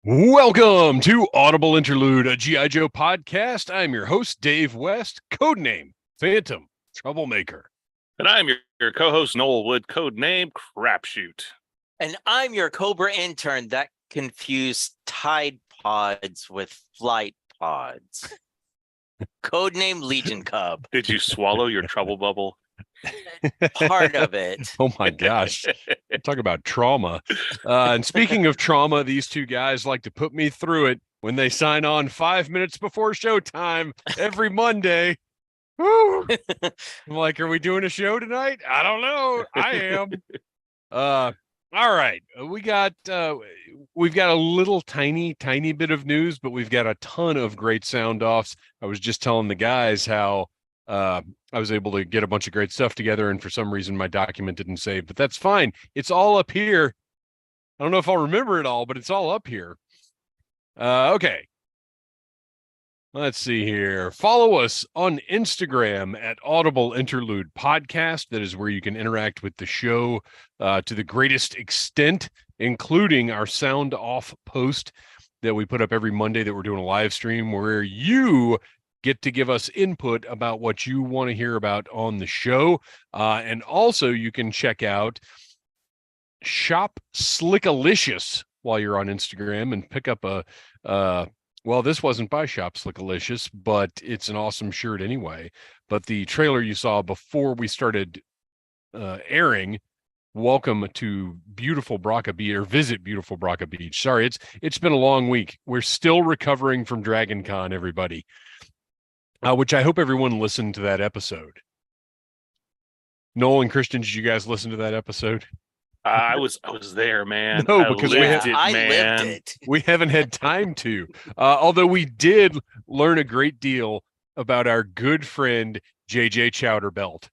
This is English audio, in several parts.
Welcome to Audible Interlude, a G.I. Joe podcast. I'm your host, Dave West, codename Phantom Troublemaker. And I'm your co-host, Noel Wood, codename Crapshoot. And I'm your Cobra intern that confused Tide Pods with Flight Pods. Codename Legion Cub. Did you swallow your trouble bubble? Part of it. Oh my gosh. Talk about trauma. And speaking of trauma, these two guys like to put me through it when they sign on 5 minutes before showtime every Monday. Woo! I'm like, are we doing a show tonight? I don't know. I am. All right. We've got a little tiny bit of news, but we've got a ton of great sound offs. I was just telling the guys how I was able to get a bunch of great stuff together, and for some reason my document didn't save, but that's fine. It's all up here. I don't know if I'll remember it all, but it's all up here. Okay. Let's see here. Follow us on Instagram at Audible Interlude Podcast. That is where you can interact with the show to the greatest extent, including our sound off post that we put up every Monday that we're doing a live stream where you get to give us input about what you want to hear about on the show. And also you can check out Shop Slickalicious while you're on Instagram and pick up well, this wasn't by Shop Slickalicious, but it's an awesome shirt anyway. But the trailer you saw before we started airing, welcome to beautiful Braca Beach, or visit beautiful Braca Beach. Sorry, it's been a long week. We're still recovering from Dragon Con, everybody. Which I hope everyone listened to that episode. Noel and Kristian, did you guys listen to that episode? I was there, man. No, because lived it. We haven't had time to. Although we did learn a great deal about our good friend JJ Chowderbelt.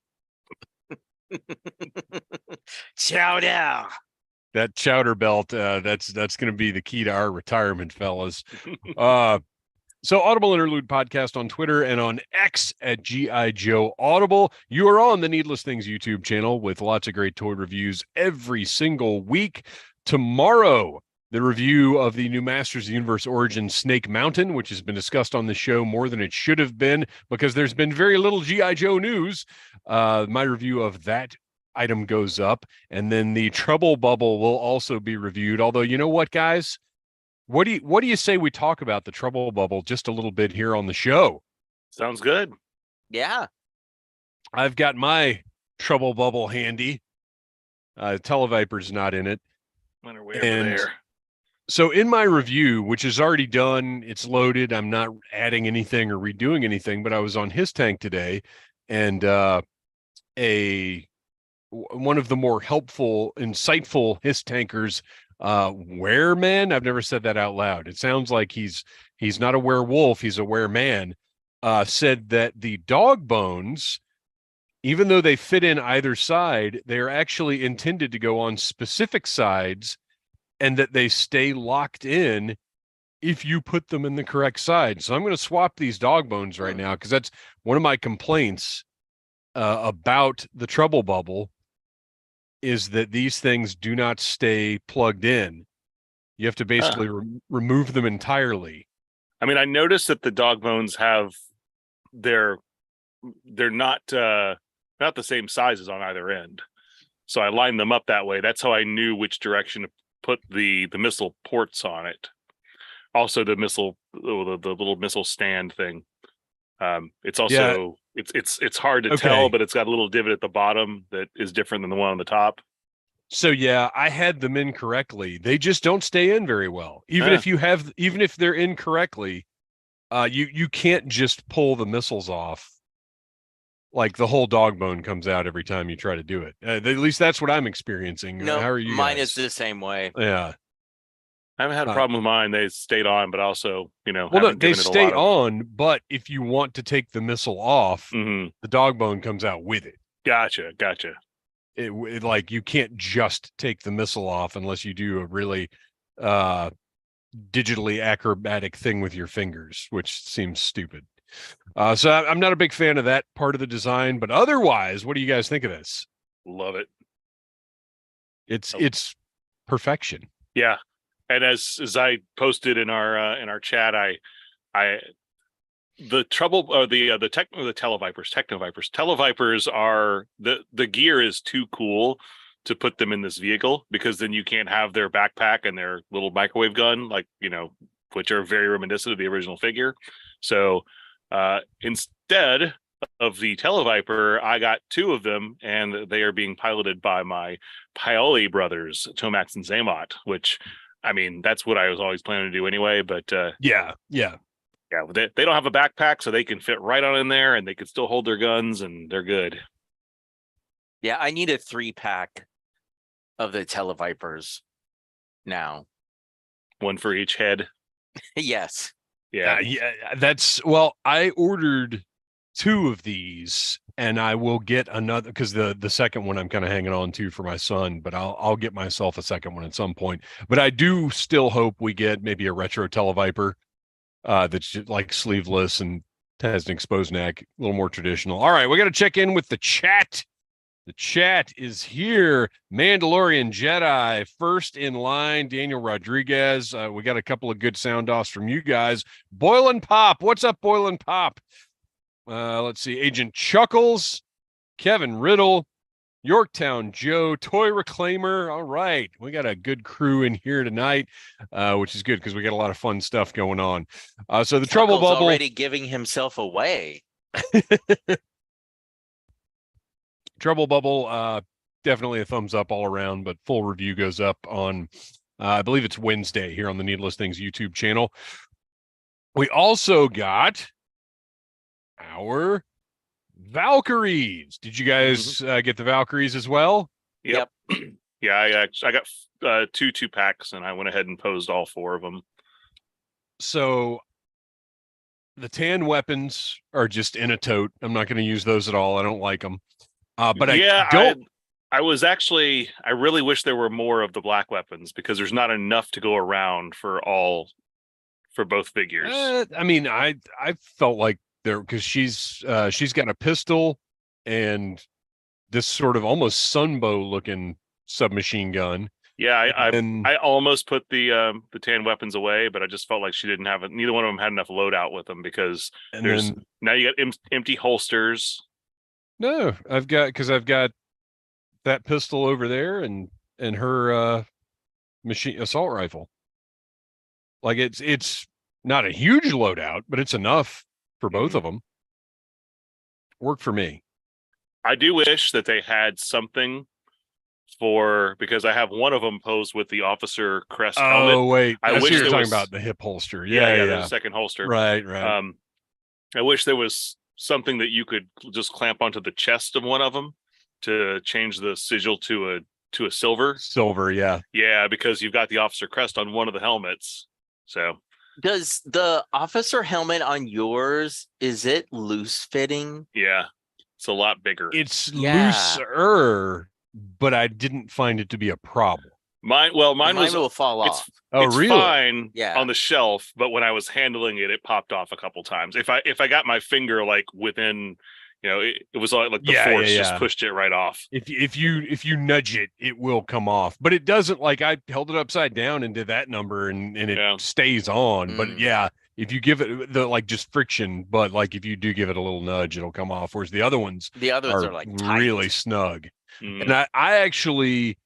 Chowder. That Chowderbelt, that's going to be the key to our retirement, fellas. So Audible Interlude Podcast on Twitter and on X at G.I. Joe Audible. You are on the Needless Things YouTube channel with lots of great toy reviews every single week. Tomorrow, the review of the new Masters of the Universe Origin Snake Mountain, which has been discussed on the show more than it should have been because there's been very little G.I. Joe news. My review of that item goes up, and then the Trouble Bubble will also be reviewed. Although, you know what, guys? What do you say we talk about the Trouble Bubble just a little bit here on the show? Sounds good. Yeah. I've got my Trouble Bubble handy. Televiper's not in it. On our way over there. So in my review, which is already done, it's loaded. I'm not adding anything or redoing anything, but I was on His Tank today, and one of the more helpful, insightful His Tankers, Wereman, I've never said that out loud. It sounds like he's not a werewolf, he's a wereman, said that the dog bones, even though they fit in either side, they are actually intended to go on specific sides and that they stay locked in if you put them in the correct side. So I'm going to swap these dog bones right now because that's one of my complaints about the Trouble Bubble, is that these things do not stay plugged in. You have to basically remove them entirely. I mean, I noticed that the dog bones have they're not the same sizes on either end. So I lined them up that way. That's how I knew which direction to put the missile ports on it. Also the little missile stand thing. It's also it's hard to tell, but it's got a little divot at the bottom that is different than the one on the top. So yeah, I had them in correctly. They just don't stay in very well. Even if they're in correctly, you can't just pull the missiles off. Like the whole dog bone comes out every time you try to do it. At least that's what I'm experiencing. No, how are you mine guys? is the same way. Yeah. I haven't had a problem with mine. They stayed on, but also, well, no, they stay on, but if you want to take the missile off, the dog bone comes out with it. Gotcha. It like you can't just take the missile off unless you do a really digitally acrobatic thing with your fingers, which seems stupid. So I'm not a big fan of that part of the design, but otherwise, what do you guys think of this? Love it. It's perfection. Yeah. And as I posted in our chat, the trouble or the Televipers are the gear is too cool to put them in this vehicle, because then you can't have their backpack and their little microwave gun, like, which are very reminiscent of the original figure. So instead of the Televiper, I got 2 of them, and they are being piloted by my Paoli brothers, Tomax and Zaymot, which, I mean, that's what I was always planning to do anyway. But yeah, they don't have a backpack, so they can fit right on in there, and they can still hold their guns, and they're good. Yeah, I need a 3-pack of the Televipers now. One for each head. Yes. Yeah. I ordered 2 of these, and I will get another, because the second one I'm kind of hanging on to for my son, but I'll get myself a second one at some point. But I do still hope we get maybe a retro Televiper that's just like sleeveless and has an exposed neck, a little more traditional. All right, we got to check in with the chat. The chat is here. Mandalorian Jedi, first in line, Daniel Rodriguez. We got a couple of good sound offs from you guys. Boyle and Pop. What's up, Boyle and Pop? Let's see. Agent Chuckles, Kevin Riddle, Yorktown Joe, Toy Reclaimer. All right. We got a good crew in here tonight, which is good because we got a lot of fun stuff going on. So the Trouble Chuckles Bubble already giving himself away. Trouble Bubble, definitely a thumbs up all around, but full review goes up on, I believe it's Wednesday here on the Needless Things YouTube channel. We also got our Valkyries. Did you guys get the Valkyries as well? Yep. Yeah, I got 2 2-packs, and I went ahead and posed all 4 of them. So the tan weapons are just in a tote. I'm not going to use those at all. I don't like them. But I really wish there were more of the black weapons, because there's not enough to go around for both figures. I mean, I felt like there, because she's got a pistol and this sort of almost Sunbow looking submachine gun. Yeah, I almost put the tan weapons away, but I just felt like she didn't have it. Neither one of them had enough loadout with them, because now you got empty holsters. No, I've got that pistol over there and her machine assault rifle. Like it's not a huge loadout, but it's enough for both of them. Worked for me. I do wish that they had something because I have one of them posed with the officer crest helmet. Oh wait, I wish you're talking about the hip holster. Yeah. There's a second holster. Right. I wish there was something that you could just clamp onto the chest of one of them to change the sigil to a silver. Yeah, because you've got the officer crest on one of the helmets. So does the officer helmet on yours, is it loose fitting? Yeah, it's a lot bigger. It's looser, but I didn't find it to be a problem. Mine will fall off. It's really? Fine on the shelf, but when I was handling it, it popped off a couple times. If I got my finger like within, it was like the force just pushed it right off. If you nudge it, it will come off, but it doesn't. Like I held it upside down and did that number, and it stays on. But if you give it the just friction, but if you do give it a little nudge, it'll come off. Whereas the other ones are like really snug. And I actually.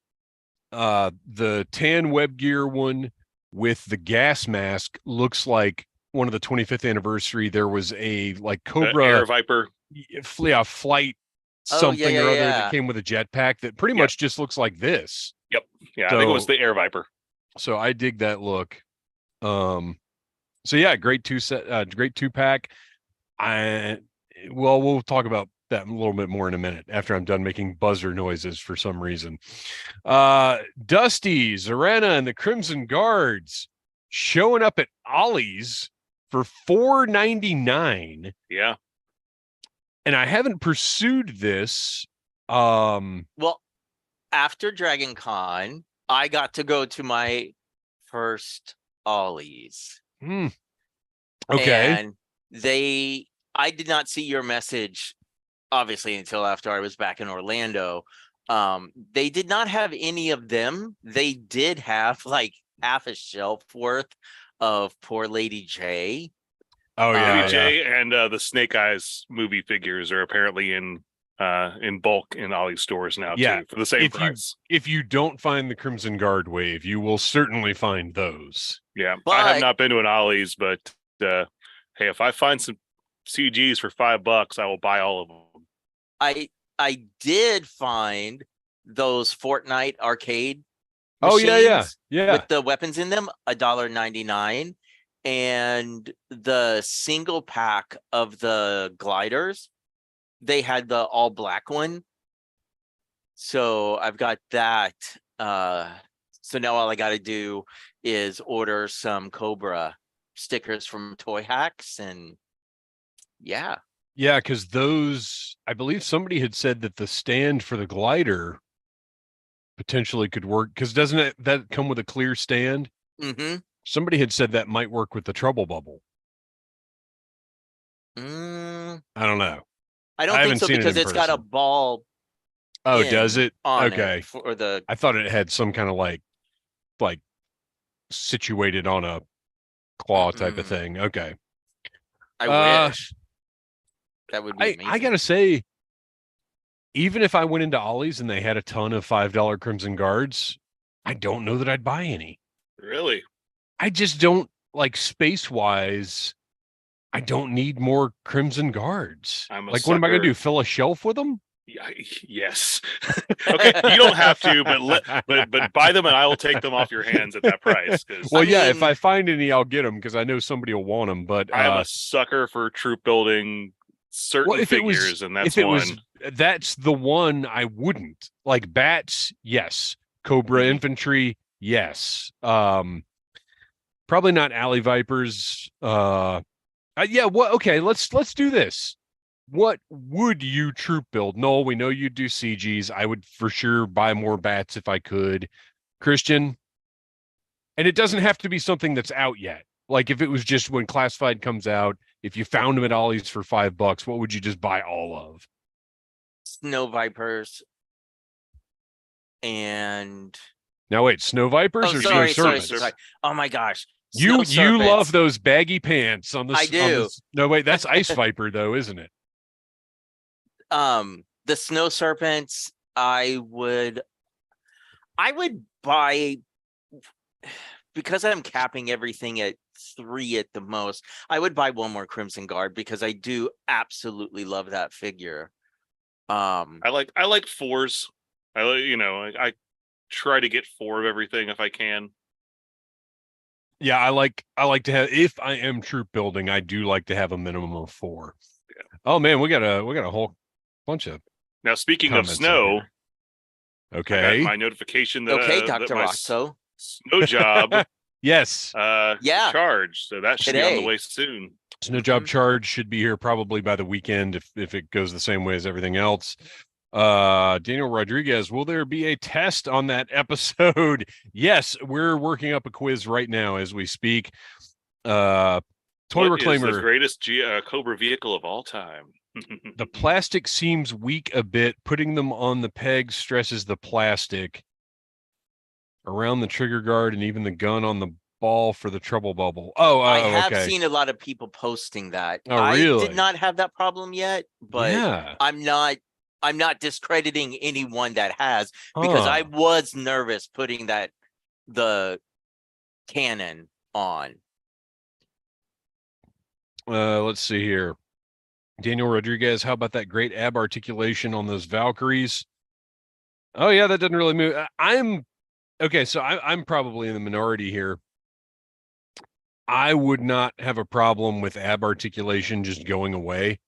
The tan web gear one with the gas mask looks like one of the 25th anniversary. There was a Cobra Air Viper, flight something or other that came with a jetpack that pretty much just looks like this. Yep. Yeah, so, I think it was the Air Viper. So I dig that look. So yeah, great 2-pack. We'll talk about that a little bit more in a minute after I'm done making buzzer noises for some reason. Dusty, Zarena, and the Crimson Guards showing up at Ollie's for $4.99. Yeah. And I haven't pursued this. Well, after Dragon Con, I got to go to my first Ollie's. Okay. And I did not see your message obviously until after I was back in Orlando. They did not have any of them. They did have half a shelf worth of Poor Lady J. Oh yeah, Lady J and the Snake Eyes movie figures are apparently in bulk in Ollie's stores now too for the same price. If you don't find the Crimson Guard wave, you will certainly find those. Yeah, But- I have not been to an Ollie's, but hey, if I find some CGs for $5, I will buy all of them. I did find those Fortnite arcade Oh machines yeah. with the weapons in them, $1.99. And the single pack of the gliders, they had the all black one. So I've got that. So now all I got to do is order some Cobra stickers from Toy Hacks, and yeah. Yeah, because those, I believe somebody had said that the stand for the glider potentially could work, because doesn't that come with a clear stand? Mm-hmm. Somebody had said that might work with the trouble bubble. I don't know. I don't think haven't so seen it because in it's got a person. ball. Oh, does it? On Okay. it for the I thought it had some kind of like situated on a claw type of thing. Okay. I wish. That would be amazing. I gotta say, even if I went into Ollie's and they had a ton of $5 Crimson Guards, I don't know that I'd buy any. Really? I just don't, like, space-wise, I don't need more Crimson Guards. What am I going to do? Fill a shelf with them? Yes. Okay, you don't have to, but buy them and I will take them off your hands at that price. Well, if I find any, I'll get them because I know somebody will want them. But I am a sucker for troop building certain figures, and that's one. That's the one I wouldn't like. Bats, yes. Cobra infantry, yes. Probably not alley vipers. Yeah. What? Okay. Let's do this. What would you troop build? Noel, we know you do CGs. I would for sure buy more bats if I could. Kristian, and it doesn't have to be something that's out yet. Like if it was just when Classified comes out, if you found them at Ollie's for $5, what would you just buy all of? Snow Vipers. And now wait, Snow Vipers or Snow Serpents? Sorry. Oh my gosh. You love those baggy pants on the. I do. No, wait, that's Ice Viper though, isn't it? The Snow Serpents, I would buy, because I'm capping everything at 3 at the most. I would buy one more Crimson Guard because I do absolutely love that figure. I like 4s. I try to get 4 of everything if I can. Yeah, I like to have, if I am troop building, I do like to have a minimum of 4. Yeah. Oh man, we got a whole bunch of. Now speaking of snow, okay, I got my notification that Dr. Roxo, snow job yes, charge, so that should be on the way soon. Snow job charge should be here probably by the weekend if it goes the same way as everything else. Daniel Rodriguez, will there be a test on that episode? Yes, we're working up a quiz right now as we speak. Toy Reclaimer is the greatest Cobra vehicle of all time. The plastic seems weak a bit. Putting them on the peg stresses the plastic around the trigger guard and even the gun on the ball for the trouble bubble. I have seen a lot of people posting that. Oh, really? I did not have that problem yet, but yeah. I'm not discrediting anyone that has, because I was nervous putting the cannon on. Let's see here. Daniel Rodriguez, how about that great ab articulation on those Valkyries? Oh yeah, that doesn't really move. I'm probably in the minority here. I would not have a problem with ab articulation just going away.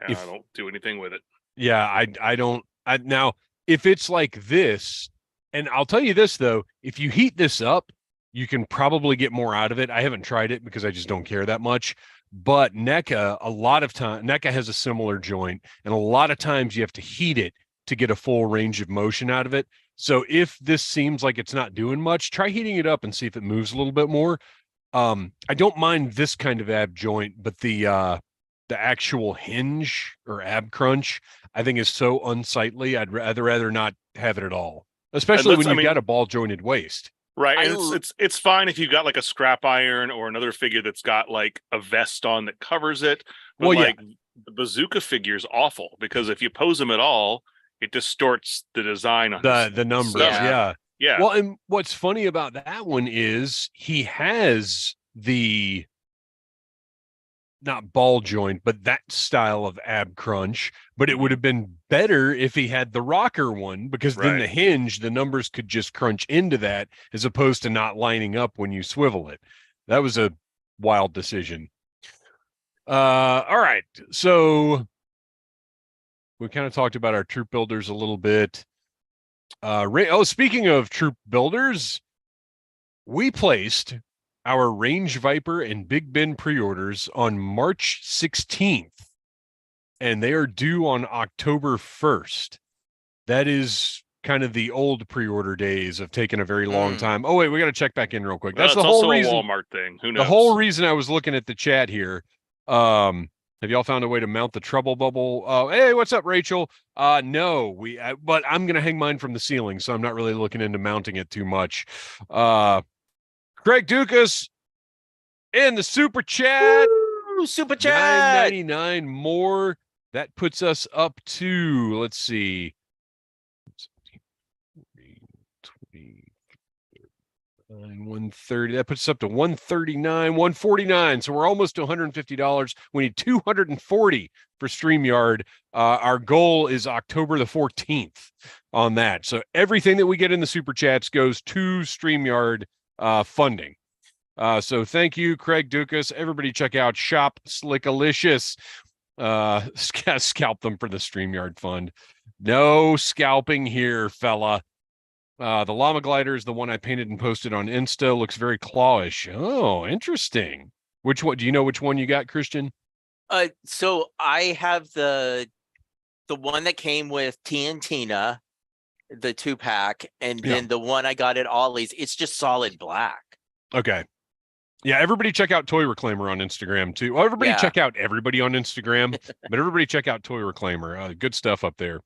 I don't do anything with it. Yeah, I don't. Now, if it's like this, and I'll tell you this though, if you heat this up, you can probably get more out of it. I haven't tried it because I just don't care that much. But NECA, a lot of time, NECA has a similar joint, and a lot of times you have to heat it to get a full range of motion out of it. So if this seems like it's not doing much, try heating it up and see if it moves a little bit more. I don't mind this kind of ab joint, but the actual hinge or ab crunch, I think is so unsightly. I'd rather not have it at all, especially when you've got a ball jointed waist. Right, and it's fine if you've got like a scrap iron or another figure that's got like a vest on that covers it. But Well, yeah. like the bazooka figure is awful because if you pose them at all, it distorts the design on The numbers, yeah. Yeah. Well, and what's funny about that one is he has the not ball joint, but that style of ab crunch. But it would have been better if he had the rocker one, because then the hinge, the numbers could just crunch into that as opposed to not lining up when you swivel it. That was a wild decision. All right. So we kind of talked about our troop builders a little bit. Speaking of troop builders, we placed our Range Viper and Big Ben pre-orders on March 16th, and they are due on October 1st. That is kind of the old pre-order days of taking a very long time. Oh, wait, we got to check back in real quick. That's the whole reason. A Walmart thing. Who knows? The whole reason I was looking at the chat here. Have y'all found a way to mount the trouble bubble? Hey, what's up, Rachel? No, but I'm going to hang mine from the ceiling, so I'm not really looking into mounting it too much. Craig Dukas in the super chat. Woo, super chat. $9.99 more. That puts us up to, let's see, 130. That puts us up to 139, 149. So we're almost to $150. We need 240 for StreamYard. Our goal is October the 14th on that. So everything that we get in the super chats goes to StreamYard funding. So thank you, Craig Dukas. Everybody check out Shop Slickalicious. Scalp them for the StreamYard fund. No scalping here, fella. The llama glider is the one I painted and posted on Insta. Looks very clawish. Oh, interesting. Which one? Do you know which one you got, Kristian? So I have the one that came with T and Tina, the 2-pack, and then the one I got at Ollie's. It's just solid black. Okay. Yeah, everybody check out Toy Reclaimer on Instagram too. Well, everybody check out everybody on Instagram, but everybody check out Toy Reclaimer. Good stuff up there.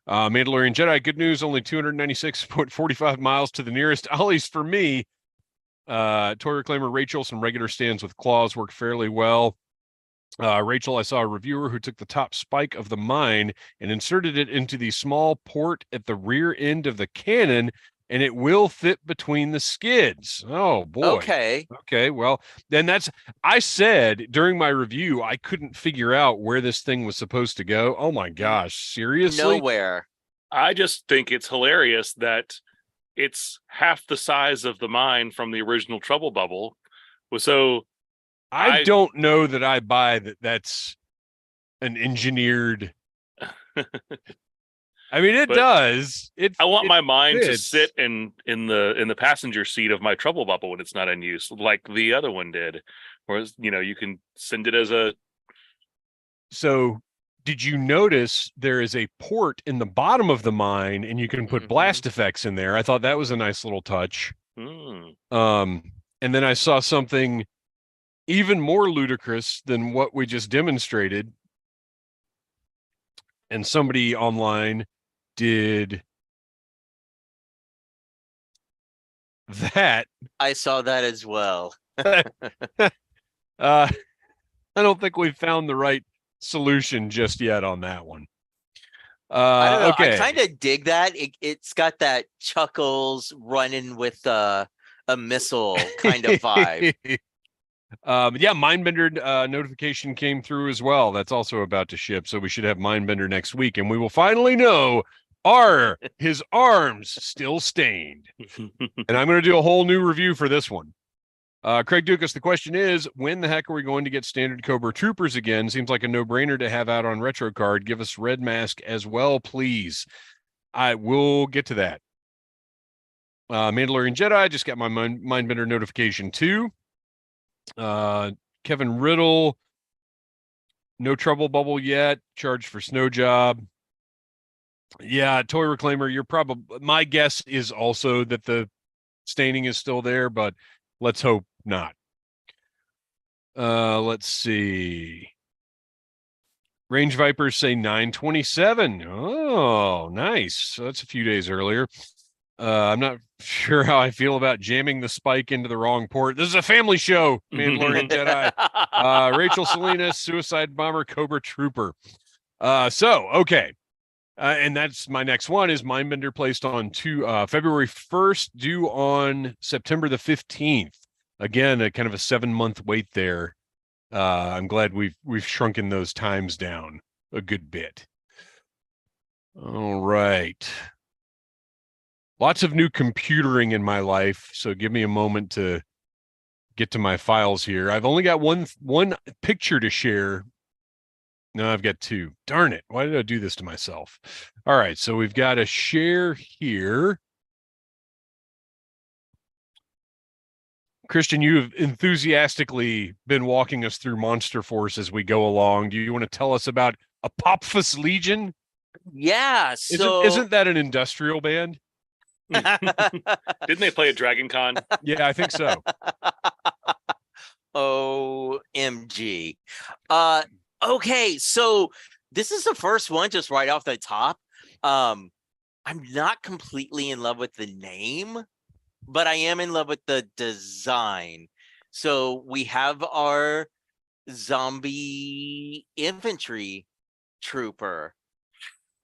Mandalorian Jedi, good news, only 296.45 miles to the nearest Ollie's for me. Toy Reclaimer Rachel, some regular stands with claws work fairly well. Rachel, I saw a reviewer who took the top spike of the mine and inserted it into the small port at the rear end of the cannon, and it will fit between the skids. Oh, boy. Okay. Well, then I said during my review, I couldn't figure out where this thing was supposed to go. Oh, my gosh. Seriously? Nowhere. I just think it's hilarious that it's half the size of the mine from the original Trouble Bubble. So I don't know that I buy that's an engineered... I mean, it does. I want my mine to sit in the passenger seat of my Trouble Bubble when it's not in use, like the other one did. Whereas, you can send it as a. So, did you notice there is a port in the bottom of the mine, and you can put blast effects in there? I thought that was a nice little touch. And then I saw something even more ludicrous than what we just demonstrated, and somebody online did that. I saw that as well. I don't think we've found the right solution just yet on that one. I don't know. Okay. I kind of dig that. It's got that Chuckles running with a missile kind of vibe. Mindbender notification came through as well. That's also about to ship, so we should have Mindbender next week, and we will finally know, are his arms still stained? And I'm going to do a whole new review for this one. Craig Dukas, the question is, when the heck are we going to get standard Cobra Troopers again? Seems like a no-brainer to have out on Retro Card. Give us Red Mask as well, please. I will get to that. Mandalorian Jedi, just got my Mindbender notification too. Kevin Riddle, no Trouble Bubble yet, charged for Snow Job. Yeah, Toy Reclaimer, my guess is also that the staining is still there, but let's hope not. Let's see. Range Vipers say 9/27. Oh, nice. So that's a few days earlier. I'm not sure how I feel about jamming the spike into the wrong port. This is a family show, Mandalorian Jedi. Rachel Salinas, Suicide Bomber, Cobra Trooper. Okay. And that's my next one is Mindbender placed on February 1st, due on September the 15th. Again, a kind of a 7-month wait there. I'm glad we've shrunken those times down a good bit. All right. Lots of new computering in my life, so give me a moment to get to my files here. I've only got one picture to share. No, I've got two. Darn it. Why did I do this to myself? All right, so we've got a share here. Kristian, you've enthusiastically been walking us through Monster Force as we go along. Do you want to tell us about Apophis Legion? Yeah, so Isn't that an industrial band? Didn't they play at Dragon Con? Yeah, I think so. OMG. Okay, so this is the first one just right off the top. I'm not completely in love with the name, but I am in love with the design. So we have our zombie infantry trooper.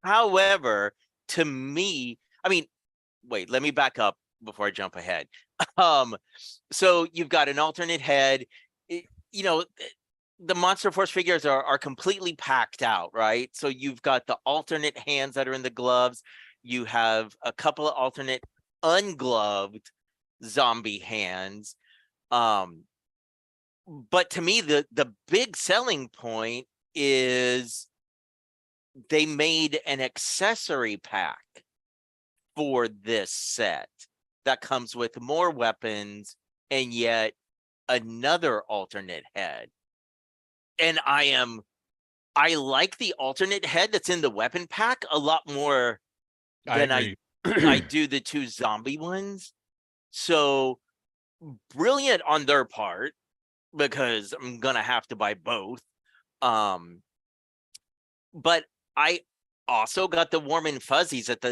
However, to me, I mean, wait, let me back up before I jump ahead. So you've got an alternate head. You know, the Monster Force figures are completely packed out, right? So you've got the alternate hands that are in the gloves. You have a couple of alternate ungloved zombie hands. But to me, the big selling point is they made an accessory pack for this set that comes with more weapons and yet another alternate head. And I like the alternate head that's in the weapon pack a lot more than I do the two zombie ones. So brilliant on their part, because I'm gonna have to buy both. But I also got the warm and fuzzies at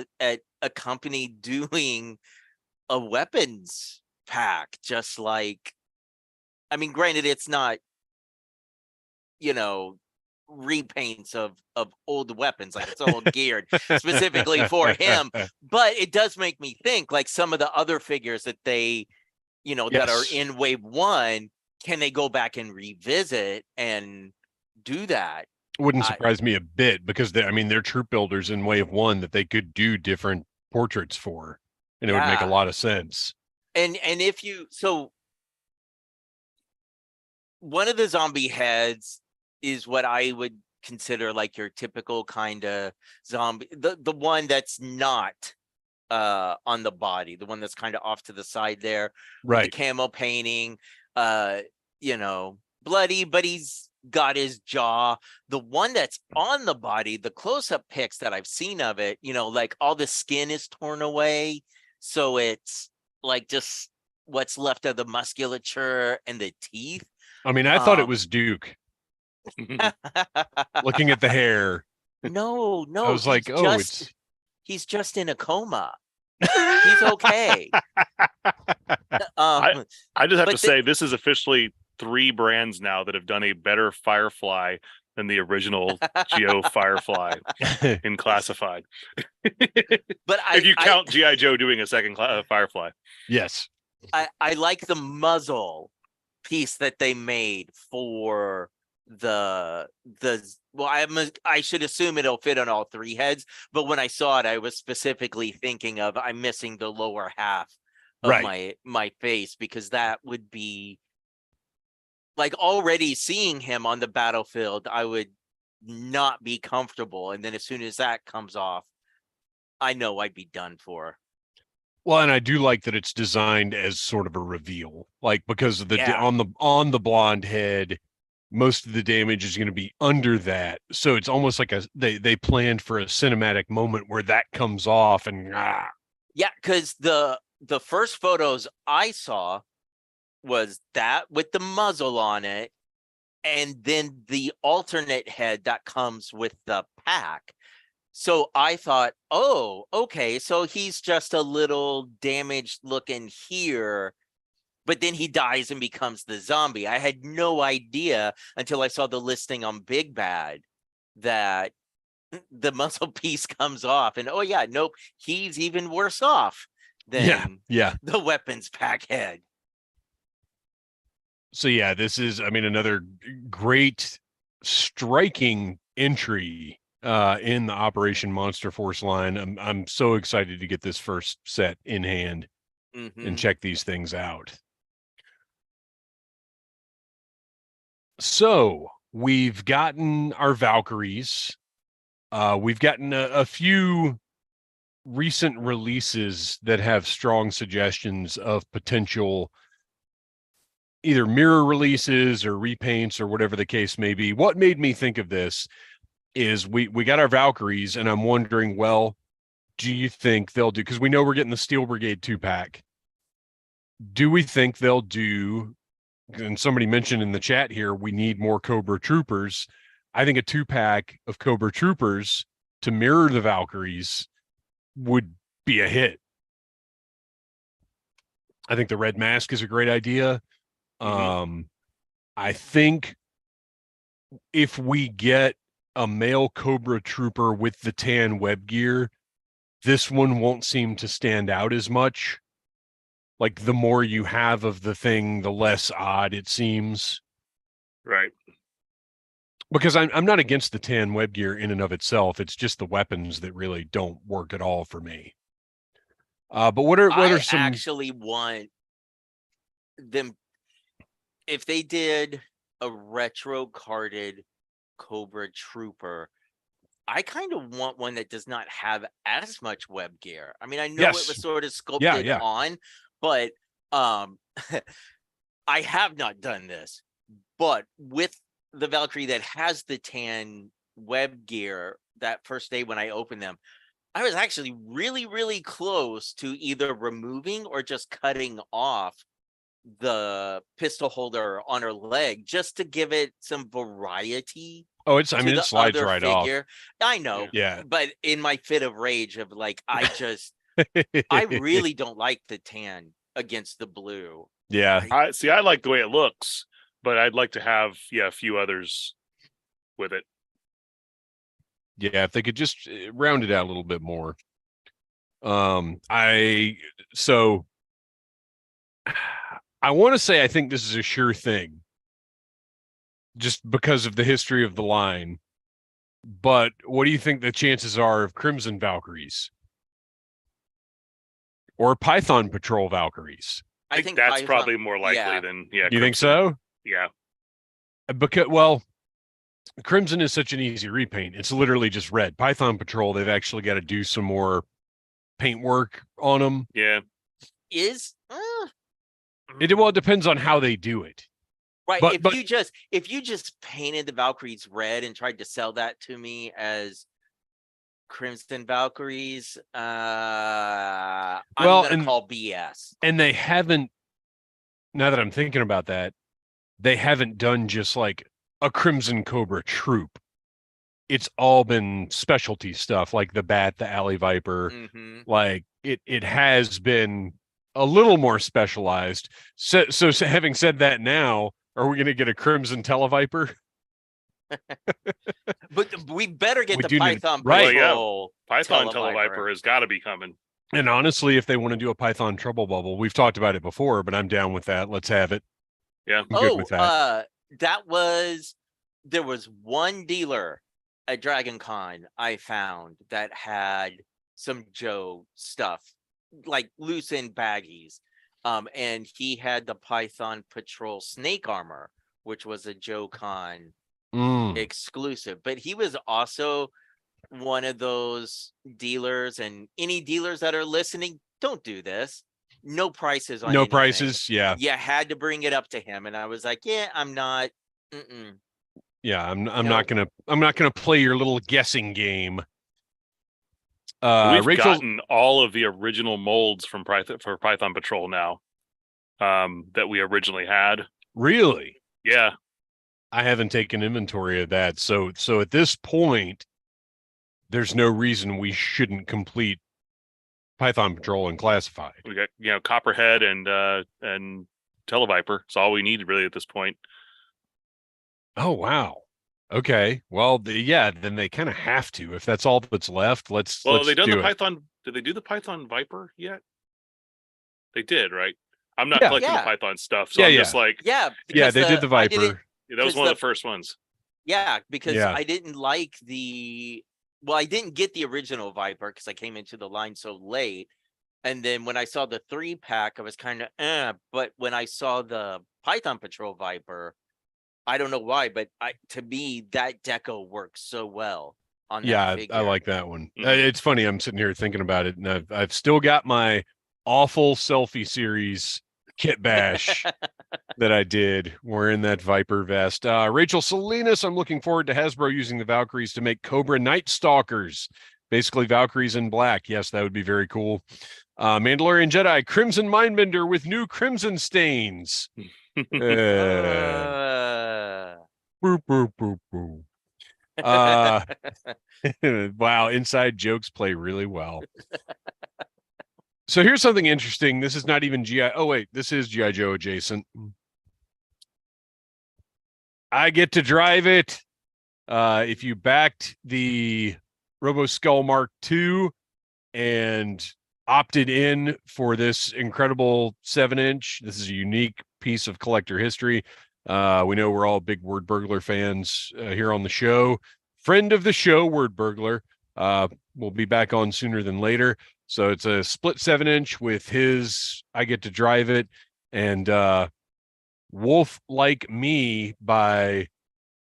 a company doing a weapons pack, just like, I mean, granted, it's not, you know, repaints of old weapons, like it's all geared specifically for him, but it does make me think, like, some of the other figures that they, you know, that are in wave one, can they go back and revisit and do that? Wouldn't surprise me a bit, because they're troop builders in wave one that they could do different portraits for, and it would make a lot of sense. And if you, so one of the zombie heads is what I would consider like your typical kind of zombie, the one that's not on the body, the one that's kind of off to the side there, right? With the camo painting, you know, bloody, but he's got his jaw. The one that's on the body, the close-up pics that I've seen of it, you know, like all the skin is torn away, so it's like just what's left of the musculature and the teeth. I mean, I thought it was Duke. Looking at the hair. No, I was like, he's just in a coma. He's okay. I just have to say, this is officially 3 brands now that have done a better Firefly than the original Geo Firefly in Classified. But if you count G.I. Joe doing a second Firefly. Yes. I like the muzzle piece that they made for the well, I should assume it'll fit on all 3 heads, but when I saw it, I was specifically thinking of, I'm missing the lower half of my face, because that would be like, already seeing him on the battlefield, I would not be comfortable, and then as soon as that comes off, I know I'd be done for. Well, and I do like that it's designed as sort of a reveal, like, because of the on the blonde head, most of the damage is going to be under that, so it's almost like they planned for a cinematic moment where that comes off, and yeah, because the first photos I saw was that with the muzzle on it, and then the alternate head that comes with the pack. So I thought, oh, okay, so he's just a little damaged looking here, but then he dies and becomes the zombie. I had no idea until I saw the listing on Big Bad that the muzzle piece comes off, and oh yeah, nope, he's even worse off than the weapons pack head. So yeah, this is, I mean, another great striking entry in the Operation Monster Force line. I'm so excited to get this first set in hand and check these things out. So we've gotten our Valkyries. We've gotten a few recent releases that have strong suggestions of potential either mirror releases or repaints or whatever the case may be. What made me think of this is we got our Valkyries, and I'm wondering, well, do you think they'll do, because we know we're getting the Steel Brigade 2-pack. Do we think they'll do, and somebody mentioned in the chat here, we need more Cobra Troopers. I think a 2-pack of Cobra Troopers to mirror the Valkyries would be a hit. I think the red mask is a great idea. I think if we get a male Cobra Trooper with the tan web gear, this one won't seem to stand out as much. Like, the more you have of the thing, the less odd it seems. Right. Because I'm not against the tan web gear in and of itself. It's just the weapons that really don't work at all for me. But what are some? I actually want them, if they did a retro carded Cobra Trooper, I kind of want one that does not have as much web gear. I mean, I know it was sort of sculpted on, but I have not done this. But with the Valkyrie that has the tan web gear, that first day when I opened them, I was actually really, really close to either removing or just cutting off the pistol holder on her leg just to give it some variety. Oh, it slides right off. I know. Yeah. But in my fit of rage of like, I really don't like the tan against the blue. Yeah. I like the way it looks, but I'd like to have a few others with it. Yeah, if they could just round it out a little bit more. I want to say I think this is a sure thing, just because of the history of the line. But what do you think the chances are of Crimson Valkyries or Python Patrol Valkyries? I think that's probably more likely than You Crimson. think so? Yeah. Because, well, Crimson is such an easy repaint. It's literally just red. Python Patrol, they've actually got to do some more paint work on them. Yeah. It depends on how they do it. Right. If you just painted the Valkyries red and tried to sell that to me as Crimson Valkyries, I'm gonna call BS. And they haven't, now that I'm thinking about that, they haven't done just like a Crimson Cobra troop. It's all been specialty stuff, like the Bat, the Alley Viper. Like it has been a little more specialized. So having said that, now, are we going to get a Crimson Televiper? But we better get the Python Patrol. Well, yeah. Python Televiper has got to be coming. And honestly, if they want to do a Python Trouble Bubble, we've talked about it before, but I'm down with that. Let's have it. Yeah. I'm good with that. There was one dealer at Dragon Con I found that had some Joe stuff, like loose in baggies. And he had the Python Patrol snake armor, which was a Joe Con exclusive. But he was also one of those dealers, and any dealers that are listening, don't do this. No prices on anything. Prices, yeah. You had to bring it up to him, and I was like, yeah, I'm not. Yeah, I'm not gonna play your little guessing game. We've gotten all of the original molds for Python Patrol now, that we originally had. Really? Yeah. I haven't taken inventory of that. So at this point, there's no reason we shouldn't complete Python Patrol and Classify. We got, Copperhead and Televiper. It's all we need really at this point. Oh, wow. Okay. Well, then they kind of have to. If that's all that's left, let's They done do the it. Python. Did they do the Python Viper yet? They did, right? I'm not Yeah. collecting Yeah. the Python stuff, so Yeah, I'm yeah. just like, Yeah, Yeah, because they did the I didn't. Viper. that was 'cause one of the first ones. Yeah, because Yeah. I didn't like I didn't get the original Viper because I came into the line so late. And then when I saw the 3-pack, I was kind of but when I saw the Python Patrol Viper, I don't know why, but to me that deco works so well on that Yeah, figure. I like that one. Mhm. It's funny. I'm sitting here thinking about it, and I've still got my awful selfie series kit bash that I did wearing that Viper vest. Rachel Salinas, I'm looking forward to Hasbro using the Valkyries to make Cobra Night Stalkers, basically Valkyries in black. Yes, that would be very cool. Mandalorian Jedi Crimson Mindbender with new crimson stains. Boop, boop, boop, boop. Wow, inside jokes play really well. So here's something interesting. This is not even GI. Oh, wait, this is GI Joe adjacent. I get to drive it. If you backed the Robo Skull Mark II and opted in for this incredible 7-inch, this is a unique piece of collector history. We know we're all big Word Burglar fans here on the show. Friend of the show, Word Burglar, will be back on sooner than later. So it's a split 7-inch with his I Get to Drive It and Wolf Like Me by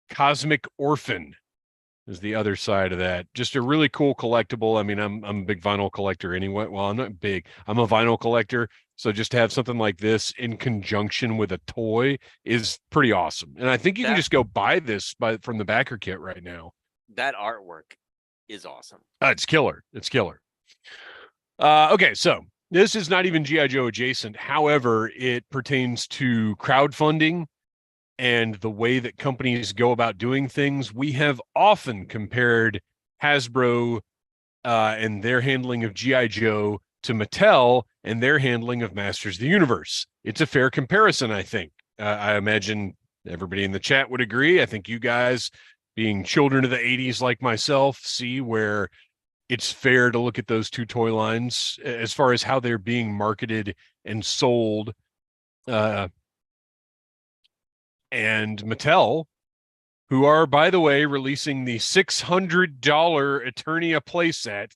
Cosmic Orphan is the other side of that. Just a really cool collectible. I mean, I'm a big vinyl collector anyway. Well, I'm not big. I'm a vinyl collector. So just to have something like this in conjunction with a toy is pretty awesome. And I think you can just go buy this from the backer kit right now. That artwork is awesome. It's killer. It's killer. Okay, so this is not even GI Joe adjacent. However, it pertains to crowdfunding and the way that companies go about doing things. We have often compared Hasbro and their handling of GI Joe to Mattel and their handling of Masters of the Universe. It's a fair comparison, I think. I imagine everybody in the chat would agree. I think you guys, being children of the 80s like myself, see where it's fair to look at those two toy lines as far as how they're being marketed and sold. And Mattel, who are, by the way, releasing the $600 Eternia playset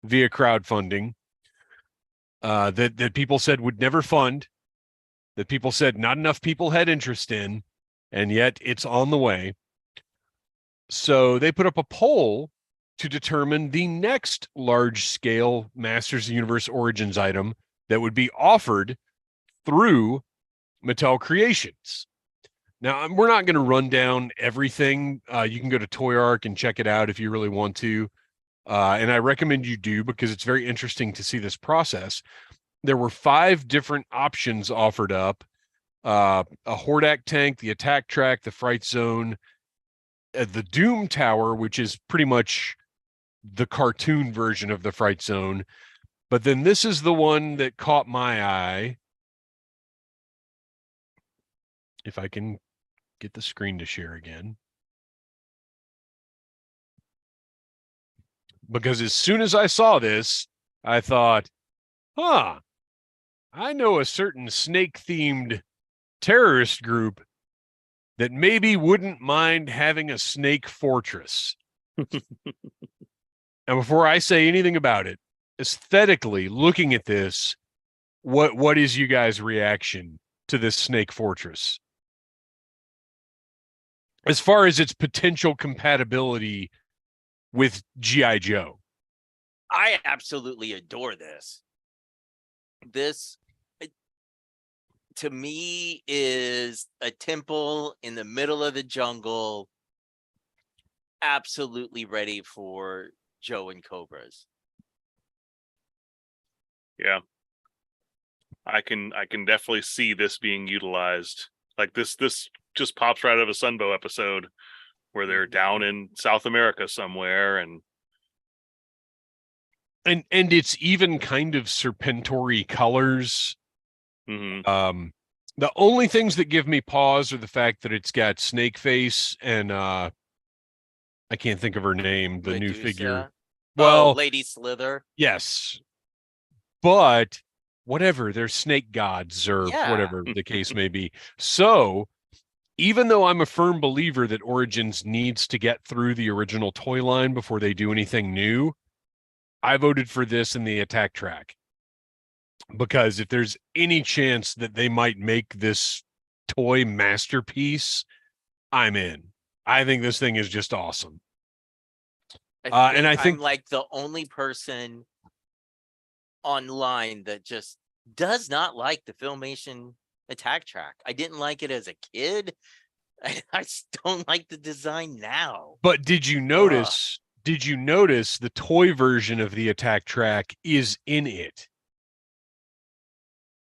via crowdfunding that people said would never fund, that people said not enough people had interest in, and yet it's on the way. So they put up a poll to determine the next large-scale Masters of the Universe Origins item that would be offered through Mattel Creations. Now, we're not going to run down everything. You can go to Toy Arc and check it out if you really want to. And I recommend you do because it's very interesting to see this process. There were 5 different options offered up. A Hordak tank, the attack track, the fright zone, the Doom Tower, which is pretty much the cartoon version of the fright zone. But then this is the one that caught my eye. If I can get the screen to share again. Because as soon as I saw this, I thought, I know a certain snake-themed terrorist group that maybe wouldn't mind having a snake fortress. And before I say anything about it, aesthetically, looking at this, what is you guys' reaction to this snake fortress? As far as its potential compatibility with G.I. Joe. I absolutely adore this. This, to me, is a temple in the middle of the jungle, absolutely ready for Joe and Cobras. Yeah. I can definitely see this being utilized. Like this just pops right out of a Sunbow episode where they're down in South America somewhere and And it's even kind of serpentory colors. Mm-hmm. The only things that give me pause are the fact that it's got Snake Face and I can't think of her name, the new figure. Medusa. Well, Lady Slither. yes, but whatever, they're snake gods or Yeah. whatever the case may be. So even though I'm a firm believer that Origins needs to get through the original toy line before they do anything new, I voted for this in the attack track. Because if there's any chance that they might make this toy masterpiece, I'm in. I think this thing is just awesome. And I think I'm like the only person online that just does not like the Filmation attack track. I didn't like it as a kid. I just don't like the design now. But did you notice? Did you notice the toy version of the attack track is in it?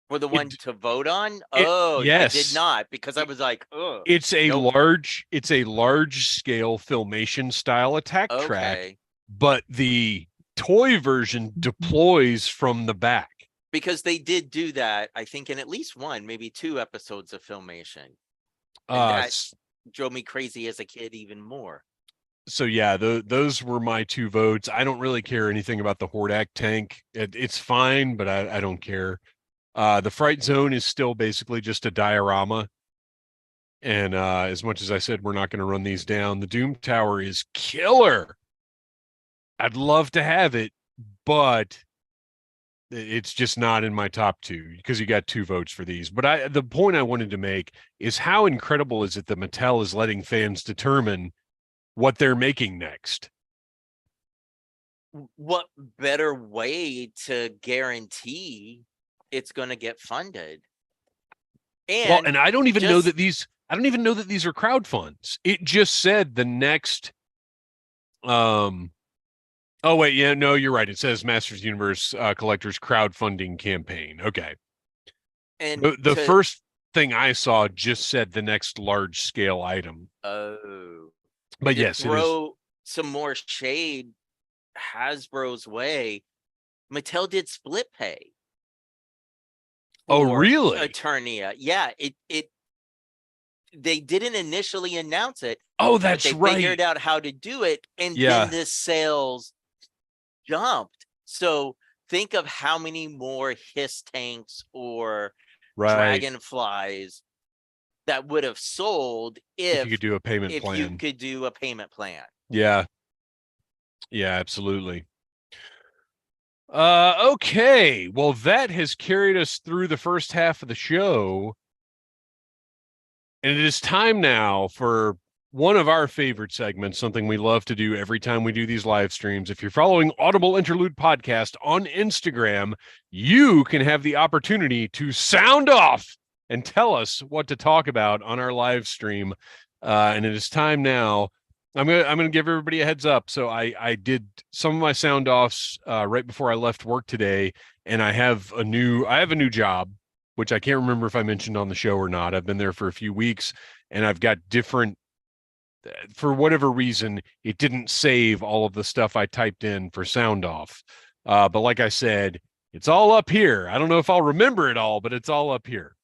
For the one to vote on? Yes. I did not, because I was like, oh. It's a large scale Filmation style attack track, but the toy version deploys from the back. Because they did do that, I think, in at least one, maybe 2 episodes of Filmation. And that drove me crazy as a kid even more. So yeah, those were my 2 votes. I don't really care anything about the Hordak tank. It's fine, but I don't care. The Fright Zone is still basically just a diorama. And as much as I said we're not going to run these down, the Doom Tower is killer. I'd love to have it, but it's just not in my top 2 because you got 2 votes for these. But the point I wanted to make is how incredible is it that Mattel is letting fans determine what they're making next? What better way to guarantee it's going to get funded? And I don't even know that these are crowd funds. It just said the next oh wait, yeah, no, you're right. It says Masters Universe Collectors crowdfunding campaign. Okay. And the first thing I saw just said the next large scale item. Oh. But yes, throw some more shade Hasbro's way. Mattel did split pay. Oh, really? Eternia. Yeah, they didn't initially announce it. Oh, that's they right. They figured out how to do it, and then the sales jumped. So think of how many more Hiss tanks or Dragonflies that would have sold if you could do a payment plan. If you could do a payment plan. Yeah. Yeah, absolutely. Okay. Well, that has carried us through the first half of the show. And it is time now for one of our favorite segments, something we love to do every time we do these live streams. If you're following Audible Interlude Podcast on Instagram, you can have the opportunity to sound off and tell us what to talk about on our live stream. And it is time now. I'm gonna give everybody a heads up. So I did some of my sound offs right before I left work today, and I have a new job, which I can't remember if I mentioned on the show or not. I've been there for a few weeks, and I've got different. For whatever reason, it didn't save all of the stuff I typed in for sound off. But like I said, it's all up here. I don't know if I'll remember it all, but it's all up here.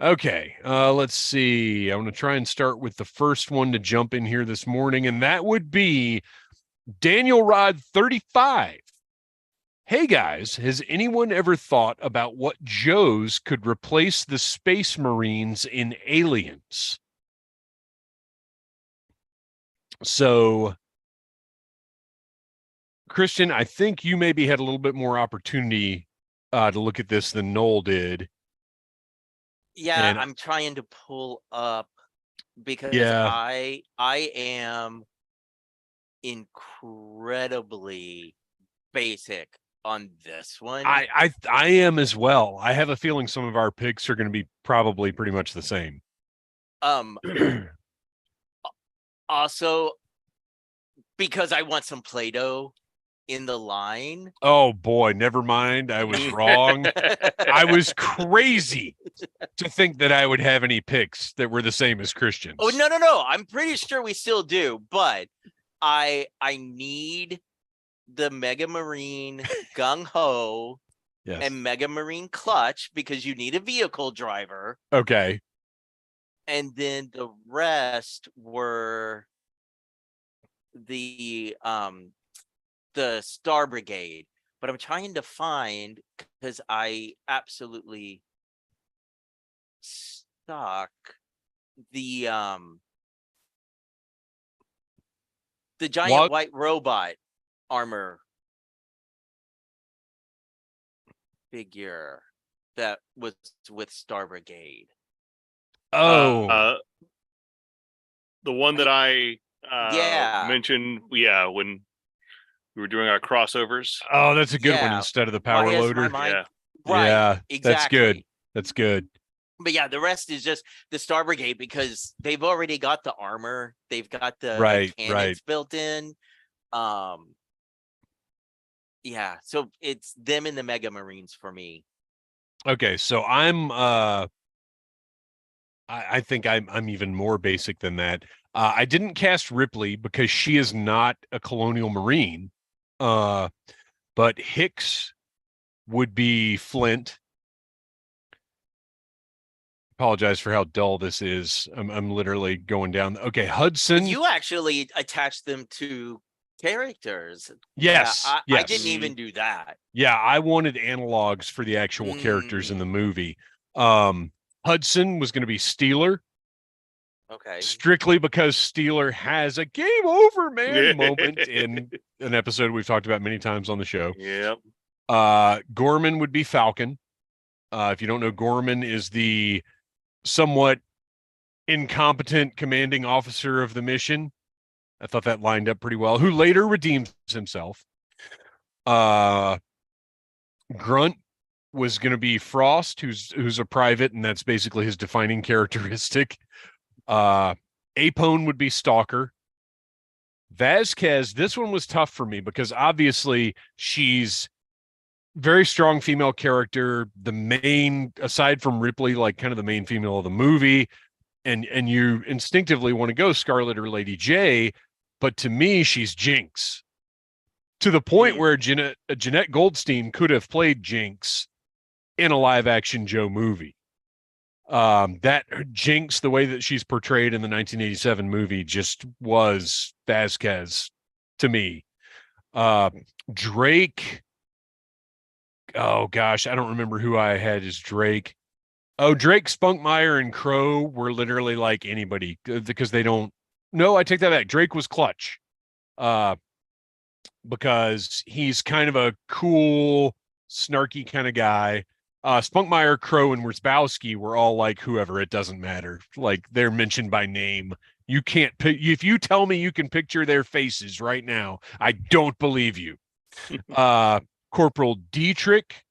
Okay, let's see. I'm going to try and start with the first one to jump in here this morning, and that would be Daniel Rod 35. Hey guys, has anyone ever thought about what Joes could replace the Space Marines in Aliens? So, Kristian, I think you maybe had a little bit more opportunity to look at this than Noel did. Yeah, I'm trying to pull up because I am incredibly basic on this one. I am as well. I have a feeling some of our picks are going to be probably pretty much the same. Also, because I want some Play-Doh in the line. Oh boy, never mind. I was wrong. I was crazy to think that I would have any picks that were the same as Kristian's. Oh, no. I'm pretty sure we still do, but I need the Mega Marine Gung Ho Yes. and Mega Marine Clutch because you need a vehicle driver. Okay. And then the rest were the Star Brigade. But I'm trying to find, because I absolutely stuck the giant white robot armor figure that was with Star Brigade. Oh, the one that I Yeah. mentioned, when we were doing our crossovers. oh, that's a good one Yeah. instead of the Why power has loader. my mind- Yeah. Right. Yeah, Exactly. that's good. That's good. But yeah, the rest is just the Star Brigade because they've already got the armor, they've got the cannons built in. Yeah, so it's them and the Mega Marines for me. Okay, so I think I'm even more basic than that. I didn't cast Ripley because she is not a Colonial Marine. But Hicks would be Flint. Apologize for how dull this is. I'm literally going down. Okay, Hudson. You actually attached them to characters. Yes, I yes. didn't even do that. Yeah, I wanted analogs for the actual characters in the movie. Hudson was going to be Steeler. Okay. Strictly because Steeler has a game over, man moment in an episode we've talked about many times on the show. Yep. Gorman would be Falcon. If you don't know, Gorman is the somewhat incompetent commanding officer of the mission. I thought that lined up pretty well, who later redeems himself. Grunt was going to be Frost, who's a private, and that's basically his defining characteristic. Apone would be Stalker. Vasquez, this one was tough for me because obviously she's very strong female character, the main, aside from Ripley, like kind of the main female of the movie, and you instinctively want to go Scarlet or Lady J, but to me, she's Jinx. To the point where Jeanette Goldstein could have played Jinx in a live-action Joe movie. That Jinx, the way that she's portrayed in the 1987 movie, just was Vasquez to me. Drake. Oh gosh, I don't remember who I had as Drake. Oh, Drake, Spunkmeyer, and Crow were literally like anybody because they don't. No, I take that back. Drake was Clutch, because he's kind of a cool, snarky kind of guy. Spunkmeyer, Crow, and Wierzbowski were all like whoever. It doesn't matter. Like they're mentioned by name. You can't if you tell me you can picture their faces right now, I don't believe you. Corporal Dietrich.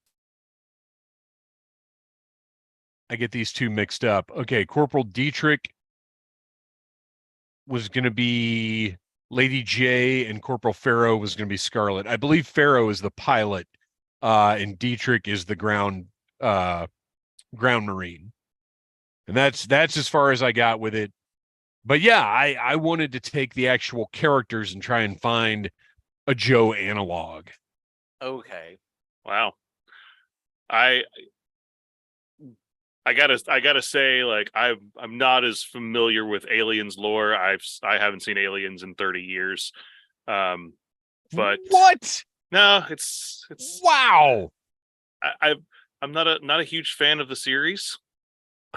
I get these two mixed up. Okay, Corporal Dietrich was going to be Lady J, and Corporal Farrow was going to be Scarlet. I believe Farrow is the pilot, and Dietrich is the ground Marine. And that's as far as I got with it. But yeah, I wanted to take the actual characters and try and find a Joe analog. Okay. Wow. I gotta say, like I'm not as familiar with Aliens lore. I haven't seen Aliens in 30 years. But what? No, it's wow. I'm not a huge fan of the series.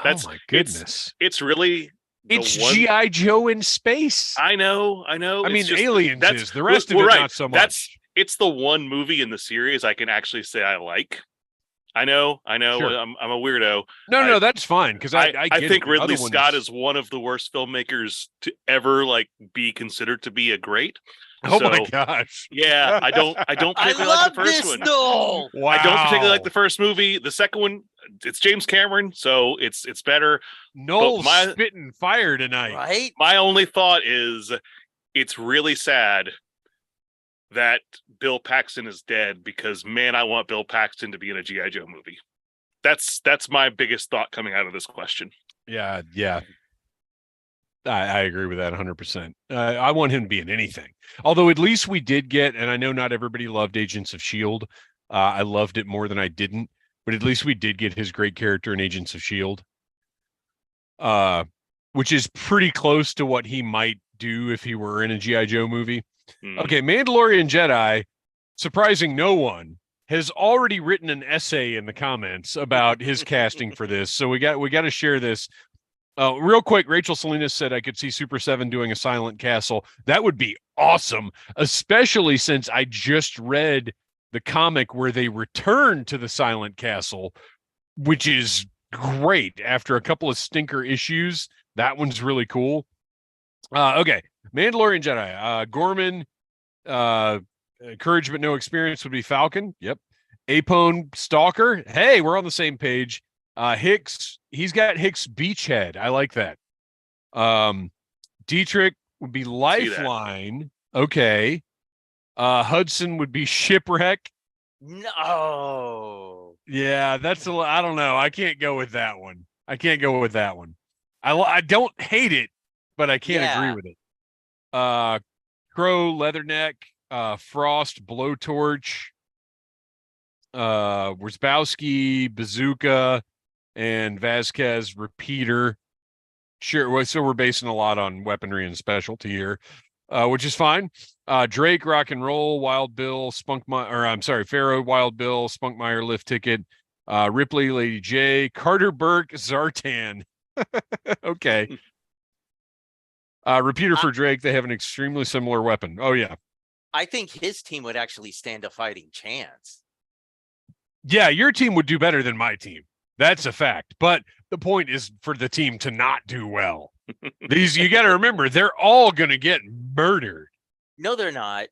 Oh my goodness! It's really G.I. Joe in space. I know. I mean, Aliens is the rest of it right. not so much. It's the one movie in the series I can actually say I like. I know. Sure. I'm a weirdo. No, that's fine because I think Ridley Scott is one of the worst filmmakers to ever be considered to be a great. Oh my gosh! Yeah, I don't particularly like the first one. No, wow. I don't particularly like the first movie. The second one, it's James Cameron, so it's better. Noel's spitting fire tonight, right? My only thought is, it's really sad that Bill Paxton is dead because, man, I want Bill Paxton to be in a G.I. Joe movie. That's my biggest thought coming out of this question. Yeah. I agree with that 100%. I want him to be in anything. Although at least we did get, and I know not everybody loved Agents of S.H.I.E.L.D. I loved it more than I didn't, but at least we did get his great character in Agents of S.H.I.E.L.D., which is pretty close to what he might do if he were in a G.I. Joe movie. Okay, Mandalorian Jedi, surprising no one, has already written an essay in the comments about his casting for this. So we got to share this. Real quick, Rachel Salinas said I could see Super 7 doing a Silent Castle. That would be awesome, especially since I just read the comic where they return to the Silent Castle, which is great after a couple of stinker issues. That one's really cool. Okay, Mandalorian Jedi. Gorman, courage but no experience would be Falcon. Yep. Apone, Stalker. Hey, we're on the same page. Hicks, he's got Hicks Beachhead. I like that. Dietrich would be Lifeline. Okay. Hudson would be Shipwreck. No. Yeah, that's I don't know. I can't go with that one. I don't hate it, but I can't agree with it. Crow, Leatherneck, Frost, Blowtorch, Wierzbowski, Bazooka, and Vasquez Repeater. Sure. So we're basing a lot on weaponry and specialty here, which is fine. Drake, Rock and Roll, Wild Bill, Pharaoh, Wild Bill, Spunkmeyer, Lift Ticket, Ripley, Lady J, Carter Burke, Zartan. Okay. Repeater for Drake. They have an extremely similar weapon. Oh, yeah. I think his team would actually stand a fighting chance. Yeah, your team would do better than my team. That's a fact. But the point is for the team to not do well. These, you got to remember, they're all going to get murdered. No, they're not.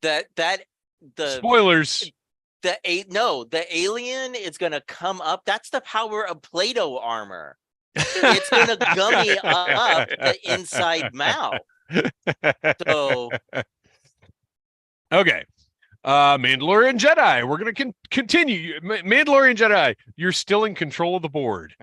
The spoilers. The alien is going to come up. That's the power of Play-Doh armor. It's going to gummy up the inside mouth. So, okay. Mandalorian Jedi. We're going to continue. Mandalorian Jedi, you're still in control of the board.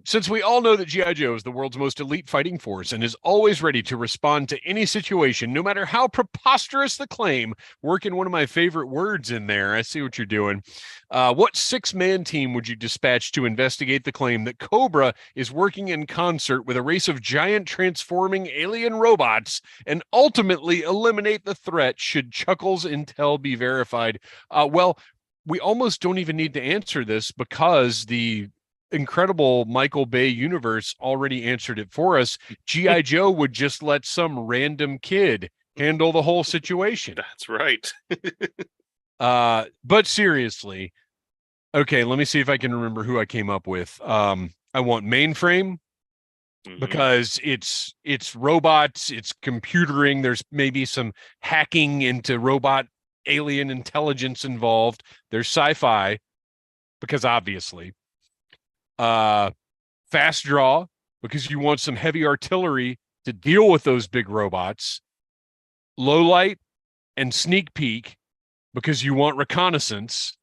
Since we all know that G.I. Joe is the world's most elite fighting force and is always ready to respond to any situation, no matter how preposterous the claim, working one of my favorite words in there. I see what you're doing. What 6-man team would you dispatch to investigate the claim that Cobra is working in concert with a race of giant transforming alien robots and ultimately eliminate the threat should Chuckles' intel be verified? Well, we almost don't even need to answer this because the incredible Michael Bay universe already answered it for us. G.I. Joe would just let some random kid handle the whole situation. That's right. But seriously, okay, let me see if I can remember who I came up with. I want Mainframe because it's robots, it's computering. There's maybe some hacking into robot alien intelligence involved. There's sci-fi because obviously. Fast Draw because you want some heavy artillery to deal with those big robots. Low Light and Sneak Peek because you want reconnaissance.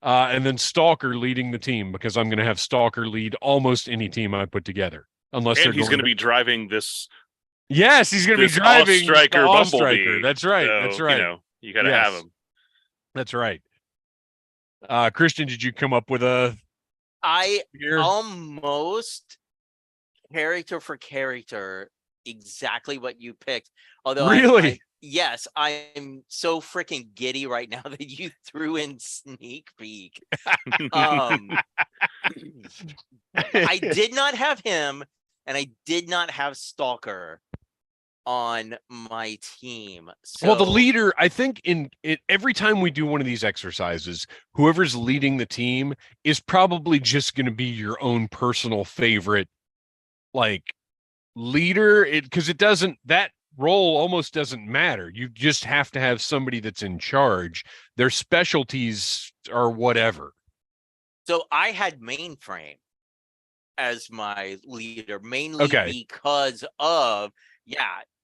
And then Stalker leading the team because I'm going to have Stalker lead almost any team I put together. Unless he's going to be driving this. Yes, he's going to be driving Striker Bumblebee. That's right. So, that's right. You got to have him. That's right. Kristian, did you come up with a? I almost character for character exactly what you picked. Although really, yes, I'm so freaking giddy right now that you threw in Sneak Peek. I did not have him, and I did not have Stalker on my team. So, well, the leader, I think every time we do one of these exercises, whoever's leading the team is probably just going to be your own personal favorite, like leader. Because that role almost doesn't matter. You just have to have somebody that's in charge. Their specialties are whatever. So I had Mainframe as my leader, mainly because of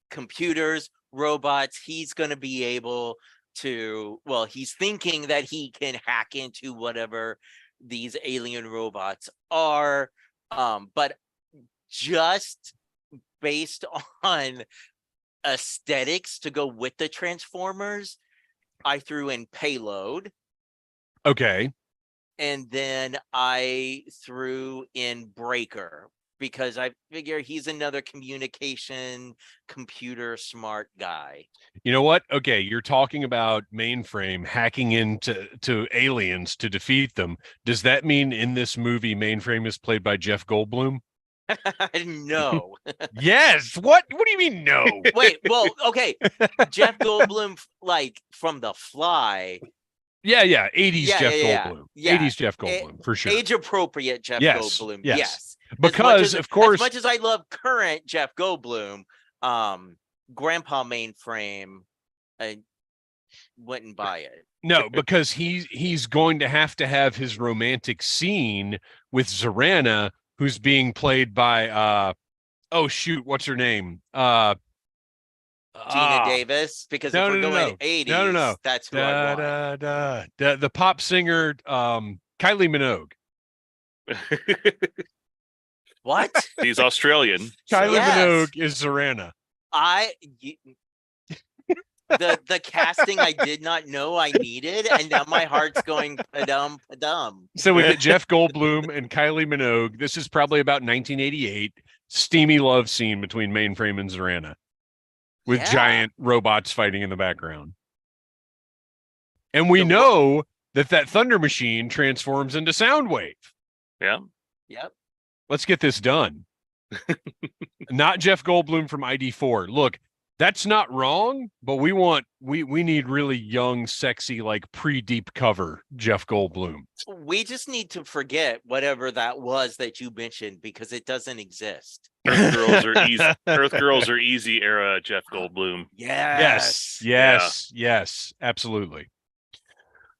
computers, robots. He's going to be able to, he's thinking that he can hack into whatever these alien robots are. But just based on aesthetics to go with the Transformers, I threw in Payload. Okay. And then I threw in Breaker because I figure he's another communication computer smart guy. You know what? Okay, you're talking about Mainframe hacking into aliens to defeat them. Does that mean in this movie Mainframe is played by Jeff Goldblum? No. Yes. What do you mean no? Wait, well, okay. Jeff Goldblum, like from The Fly. Yeah. 80s Jeff Yeah. Goldblum. Yeah. 80s Jeff Goldblum, for sure. Age appropriate Jeff Goldblum. Yes. Because of course, as much as I love current Jeff Goldblum, Grandpa Mainframe, I wouldn't buy it. No, because he's going to have his romantic scene with Zorana, who's being played by oh shoot, what's her name? Gina Davis, because if we're going 80s, that's who I want. The pop singer Kylie Minogue. What? He's Australian. Kylie Minogue is Zorana. The casting I did not know I needed, and now my heart's going padum padum. So we get Jeff Goldblum and Kylie Minogue. This is probably about 1988. Steamy love scene between Mainframe and Zorana, with giant robots fighting in the background. And we know that Thunder Machine transforms into Soundwave. Yeah. Yep. Let's get this done. Not Jeff Goldblum from ID4. Look, that's not wrong, but we need really young, sexy, like pre-deep cover Jeff Goldblum. We just need to forget whatever that was that you mentioned because it doesn't exist. Earth Girls are easy. Earth Girls are easy era Jeff Goldblum. Yes. Yes, absolutely.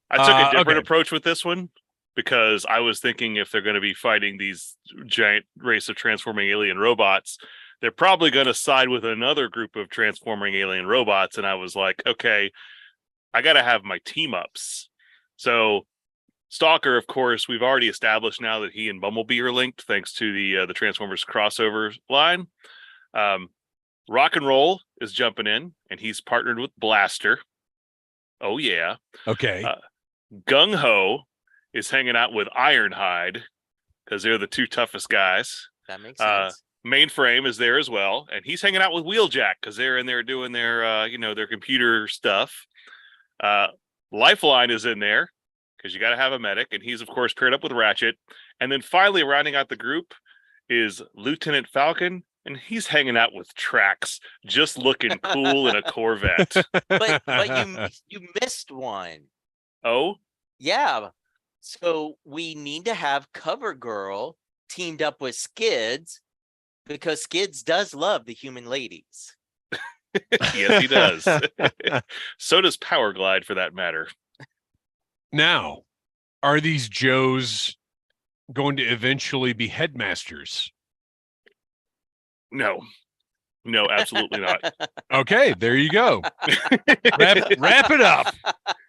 I took a different approach with this one because I was thinking if they're going to be fighting these giant race of transforming alien robots, they're probably going to side with another group of transforming alien robots. And I was like, okay, I got to have my team ups. So Stalker, of course, we've already established now that he and Bumblebee are linked thanks to the Transformers crossover line. Rock and Roll is jumping in, and he's partnered with Blaster. Oh, yeah. Okay. Gung Ho is hanging out with Ironhide because they're the two toughest guys. That makes sense. Mainframe is there as well, and he's hanging out with Wheeljack because they're in there doing their their computer stuff. Lifeline is in there because you got to have a medic, and he's of course paired up with Ratchet. And then finally rounding out the group is Lieutenant Falcon, and he's hanging out with Trax, just looking cool in a Corvette. But you missed one. Oh? Yeah. So we need to have Cover Girl teamed up with Skids because Skids does love the human ladies. Yes, he does. So does Power Glide, for that matter. Now, are these Joes going to eventually be headmasters? No, absolutely not. Okay, there you go. wrap it up.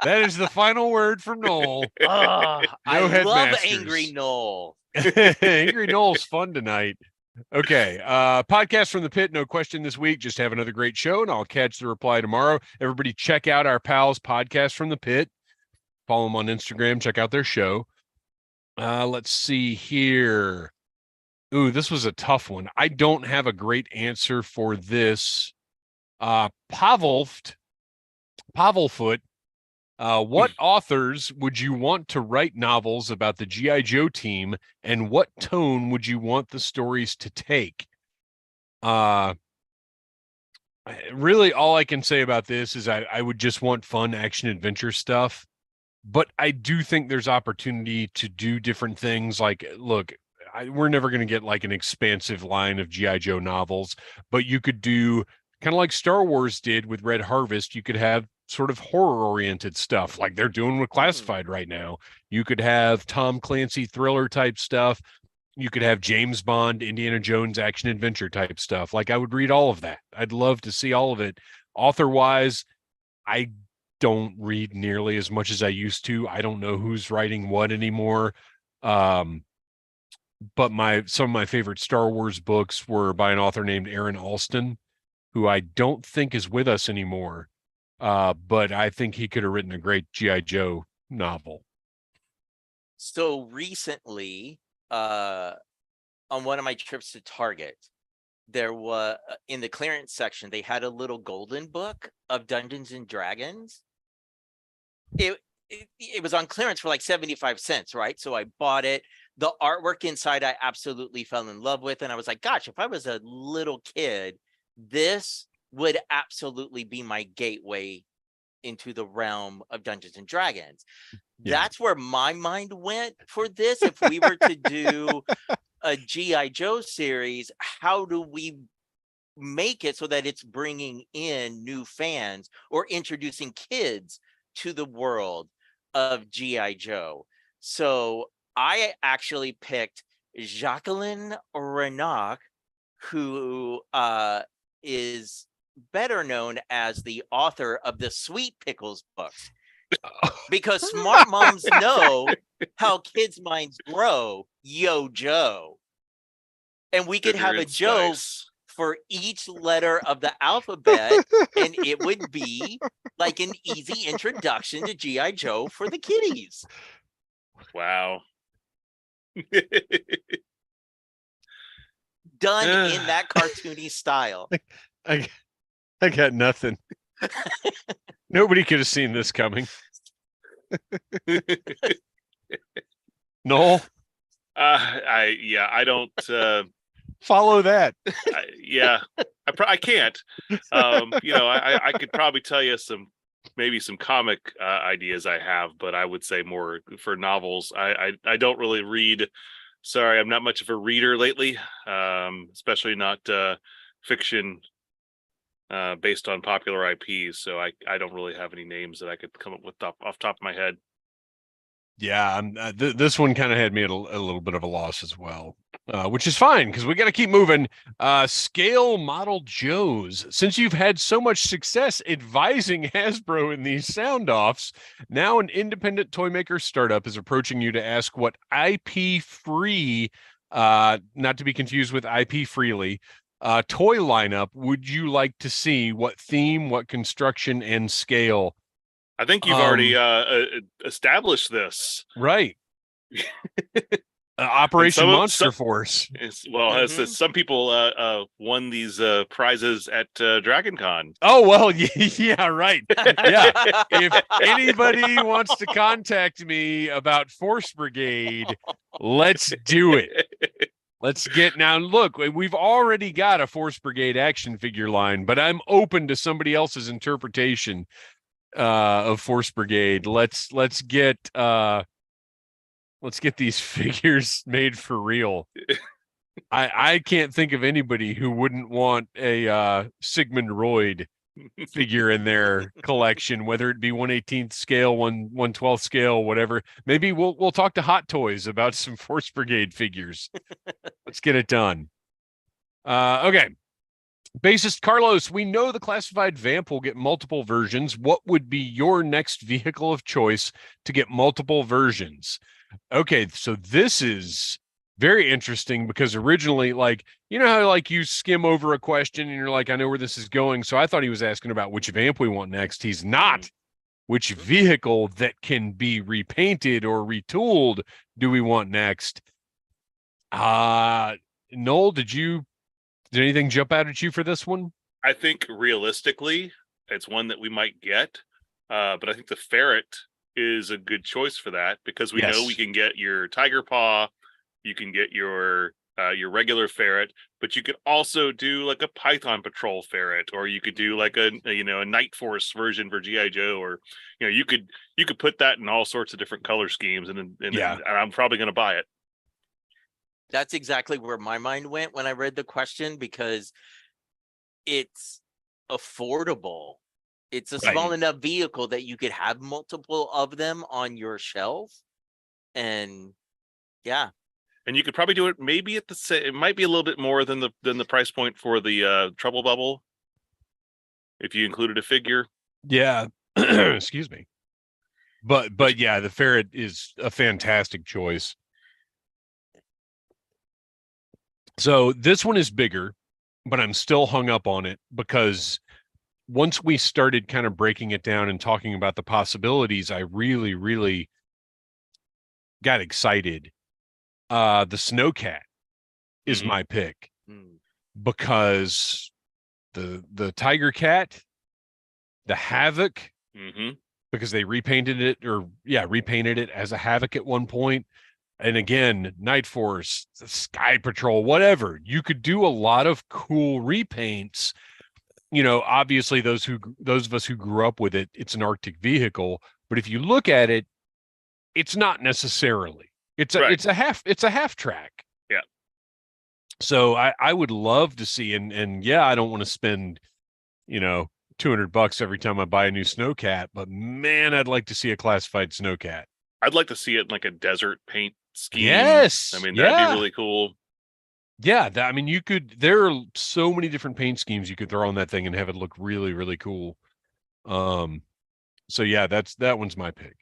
That is the final word from Noel. I love Angry Noel. Angry Noel's fun tonight. Okay. Podcast from the pit. No question this week. Just have another great show, and I'll catch the reply tomorrow. Everybody check out our pals Podcast from the Pit. Follow them on Instagram. Check out their show. Let's see here. Ooh, this was a tough one. I don't have a great answer for this. Pavelfoot. What authors would you want to write novels about the G.I. Joe team, and what tone would you want the stories to take? Really, all I can say about this is I would just want fun action adventure stuff. But I do think there's opportunity to do different things. Like, look, we're never going to get like an expansive line of G.I. Joe novels, but you could do kind of like Star Wars did with Red Harvest. You could have sort of horror-oriented stuff like they're doing with Classified right now. You could have Tom Clancy thriller type stuff. You could have James Bond, Indiana Jones action adventure type stuff. Like, I would read all of that. I'd love to see all of it. Author-wise, I don't read nearly as much as I used to. I don't know who's writing what anymore. but some of my favorite Star Wars books were by an author named Aaron Alston, who I don't think is with us anymore. But I think he could have written a great G.I. Joe novel. So recently, on one of my trips to Target, there was in the clearance section, they had a little golden book of Dungeons and Dragons. It was on clearance for like 75 cents, right? So I bought it. The artwork inside I absolutely fell in love with, and I was like, gosh, if I was a little kid, this would absolutely be my gateway into the realm of Dungeons and Dragons. Yeah. That's where my mind went for this. If we were to do a G.I. Joe series, how do we make it so that it's bringing in new fans or introducing kids to the world of G.I. Joe? So I actually picked Jacqueline Renac, who is better known as the author of the Sweet Pickles books, because smart moms know how kids' minds grow. Yo, Joe. And we could have a Joe for each letter of the alphabet, and it would be like an easy introduction to G.I. Joe for the kiddies. Wow. Done in that cartoony style. I got nothing. Nobody could have seen this coming. Noel? I don't follow that. I can't. I could probably tell you maybe some comic ideas I have, but I would say more for novels. I don't really read. Sorry, I'm not much of a reader lately, especially not fiction based on popular IPs. So I don't really have any names that I could come up with off top of my head. Yeah, this one kind of had me at a little bit of a loss as well, which is fine because we got to keep moving. Scale Model Joes. Since you've had so much success advising Hasbro in these sound offs, now an independent toy maker startup is approaching you to ask what IP free, not to be confused with IP freely, toy lineup would you like to see? What theme, what construction, and scale? I think you've already established this. Right. Operation Monster Force. Some people won these prizes at DragonCon. Oh, well, yeah, right. Yeah. If anybody wants to contact me about Force Brigade, let's do it. Let's get now. Look, we've already got a Force Brigade action figure line, but I'm open to somebody else's interpretation of Force Brigade. Let's get these figures made for real. I can't think of anybody who wouldn't want a Sigmund Royd figure in their collection, whether it be 1/18th scale, 1/12th scale, whatever. Maybe we'll talk to Hot Toys about some Force Brigade figures. Let's get it done. Okay. Bassist Carlos, we know the classified Vamp will get multiple versions. What would be your next vehicle of choice to get multiple versions? Okay, so this is very interesting because originally, like, you know how like you skim over a question and you're like, I know where this is going. So I thought he was asking about which Vamp we want next. He's not. Which vehicle that can be repainted or retooled do we want next? Noel, did anything jump out at you for this one? I think realistically, it's one that we might get. But I think the Ferret is a good choice for that because we know we can get your Tiger Paw, you can get your regular Ferret, but you could also do like a Python Patrol Ferret, or you could do like a Night Force version for G.I. Joe, or you could put that in all sorts of different color schemes, and I'm probably going to buy it. That's exactly where my mind went when I read the question, because it's affordable. It's a small enough vehicle that you could have multiple of them on your shelf. And yeah. And you could probably do it maybe at it might be a little bit more than the price point for the Trouble Bubble if you included a figure. Yeah. Excuse me. But yeah, the Ferret is a fantastic choice. So this one is bigger, but I'm still hung up on it because once we started kind of breaking it down and talking about the possibilities, I really, really got excited. The Snowcat is my pick because the Tiger Cat, the Havoc, because they repainted it as a Havoc at one point. And again, Night Force, Sky Patrol, whatever. You could do a lot of cool repaints. You know, obviously those of us who grew up with it, it's an Arctic vehicle. But if you look at it, it's not necessarily. It's a half track. Yeah. So I would love to see, and yeah, I don't want to spend, $200 every time I buy a new Snowcat, but man, I'd like to see a classified Snowcat. I'd like to see it in like a desert paint scheme. Yes. I mean, that'd be really cool. Yeah. There are so many different paint schemes you could throw on that thing and have it look really, really cool. So yeah, that one's my pick.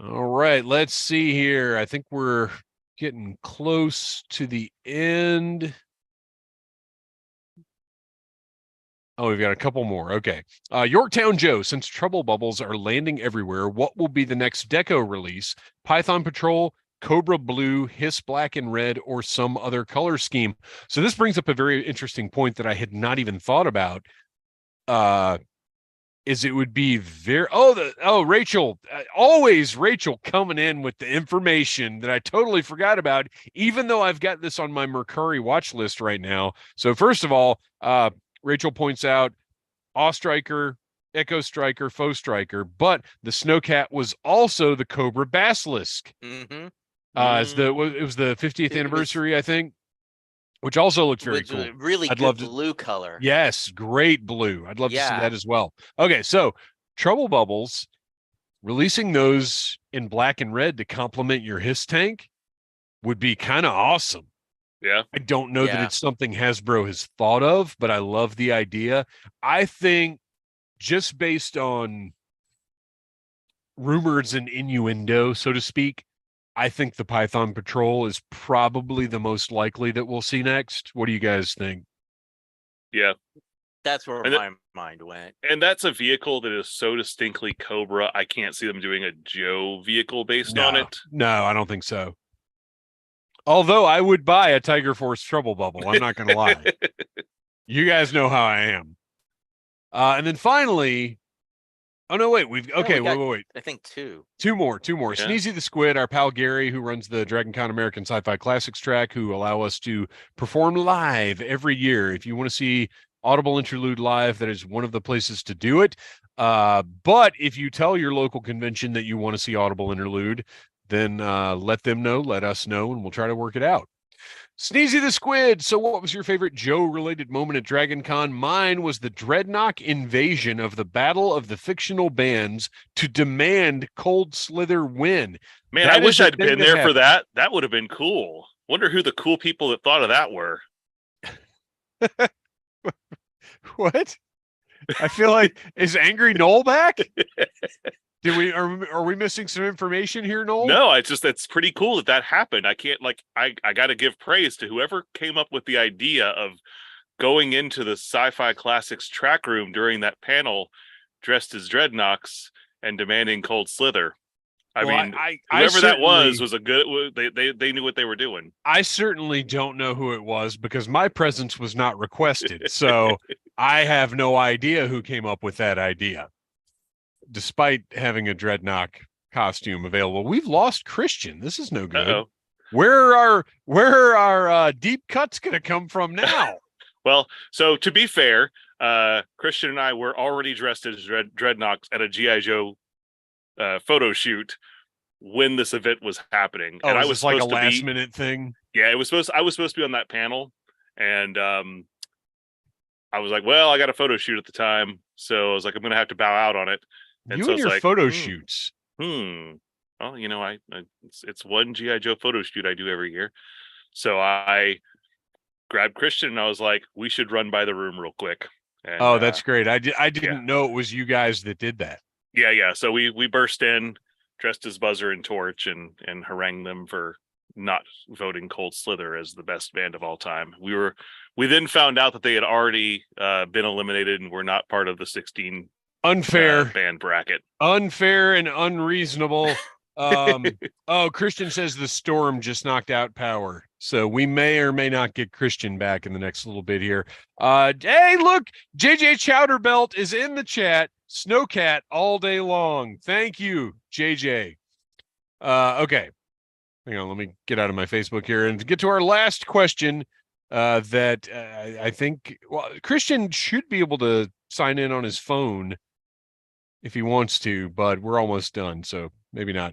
All right, let's see here. I think we're getting close to the end. Oh, we've got a couple more. Okay. Yorktown Joe, since Trouble Bubbles are landing everywhere, what will be the next Deco release? Python Patrol, Cobra Blue, Hiss Black and Red, or some other color scheme? So this brings up a very interesting point that I had not even thought about. Is it would be Rachel, always Rachel coming in with the information that I totally forgot about, even though I've got this on my Mercari watch list right now. So first of all, Rachel points out Striker, Echo Striker, Faux Striker, but the Snowcat was also the Cobra Basilisk. It was the 50th anniversary, I think, which also looked very cool. Really good blue color. Yes, great blue. I'd love to see that as well. Okay, so Trouble Bubbles, releasing those in black and red to complement your Hiss tank would be kind of awesome. Yeah. I don't know that it's something Hasbro has thought of, but I love the idea. I think just based on rumors and innuendo, so to speak, I think the Python Patrol is probably the most likely that we'll see next. What do you guys think? Yeah. That's where my mind went. And that's a vehicle that is so distinctly Cobra. I can't see them doing a Joe vehicle based on it. No, I don't think so. Although I would buy a Tiger Force Trouble Bubble. I'm not going to lie. You guys know how I am. And then finally, wait. Wait. I think two more. Yeah. Sneezy the Squid, our pal Gary, who runs the DragonCon American Sci-Fi Classics track, who allow us to perform live every year. If you want to see Audible Interlude live, that is one of the places to do it. But if you tell your local convention that you want to see Audible Interlude, then let them know, let us know, and we'll try to work it out. Sneezy the Squid. So what was your favorite Joe-related moment at DragonCon? Mine was the Dreadnought invasion of the Battle of the Fictional Bands to demand Cold Slither win. Man, I wish I'd been there for that. That would have been cool. Wonder who the cool people that thought of that were. What? I feel like, is Angry Noel back? Are we missing some information here, Noel? No, it's pretty cool that happened. I can't I got to give praise to whoever came up with the idea of going into the Sci-Fi Classics track room during that panel dressed as Dreadnoughts and demanding Cold Slither. Whoever that was a good. They knew what they were doing. I certainly don't know who it was because my presence was not requested, so I have no idea who came up with that idea. Despite having a Dreadnought costume available, we've lost Kristian. This is no good. Uh-oh. Where are our deep cuts going to come from now? Well, so to be fair, Kristian and I were already dressed as Dreadnoughts at a G.I. Joe photo shoot when this event was happening. And I was like a last minute thing. Yeah, I was supposed to be on that panel, and I was like, well, I got a photo shoot at the time, so I was like, I'm going to have to bow out on it. And you so and your photo shoots. Well, it's one G.I. Joe photo shoot I do every year. So I grabbed Kristian and I was like, we should run by the room real quick. And, that's great. I didn't know it was you guys that did that. Yeah. So we burst in, dressed as Buzzer and Torch, and harangued them for not voting Cold Slither as the best band of all time. We then found out that they had already been eliminated and were not part of the 16 Unfair. Band bracket. Unfair and unreasonable. Kristian says the storm just knocked out power. So we may or may not get Kristian back in the next little bit here. Hey, look, JJ Chowderbelt is in the chat. Snowcat all day long. Thank you, JJ. Okay. Hang on, let me get out of my Facebook here and get to our last question that I think, well, Kristian should be able to sign in on his phone if he wants to, but we're almost done, so maybe not.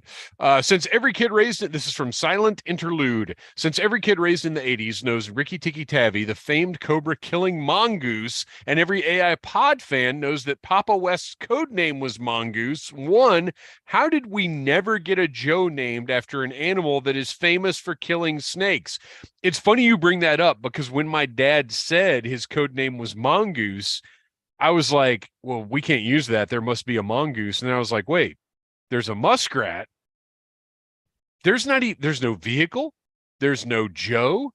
Since every kid raised it, this is from Silent Interlude. Since every kid raised in the 80s knows Ricky Tikki Tavi, the famed Cobra killing mongoose, and every AI pod fan knows that Papa West's code name was Mongoose. One, how did we never get a Joe named after an animal that is famous for killing snakes? It's funny you bring that up because when my dad said his code name was Mongoose, I was like, well, we can't use that. There must be a mongoose. And then I was like, wait, there's a muskrat. There's no vehicle. There's no Joe.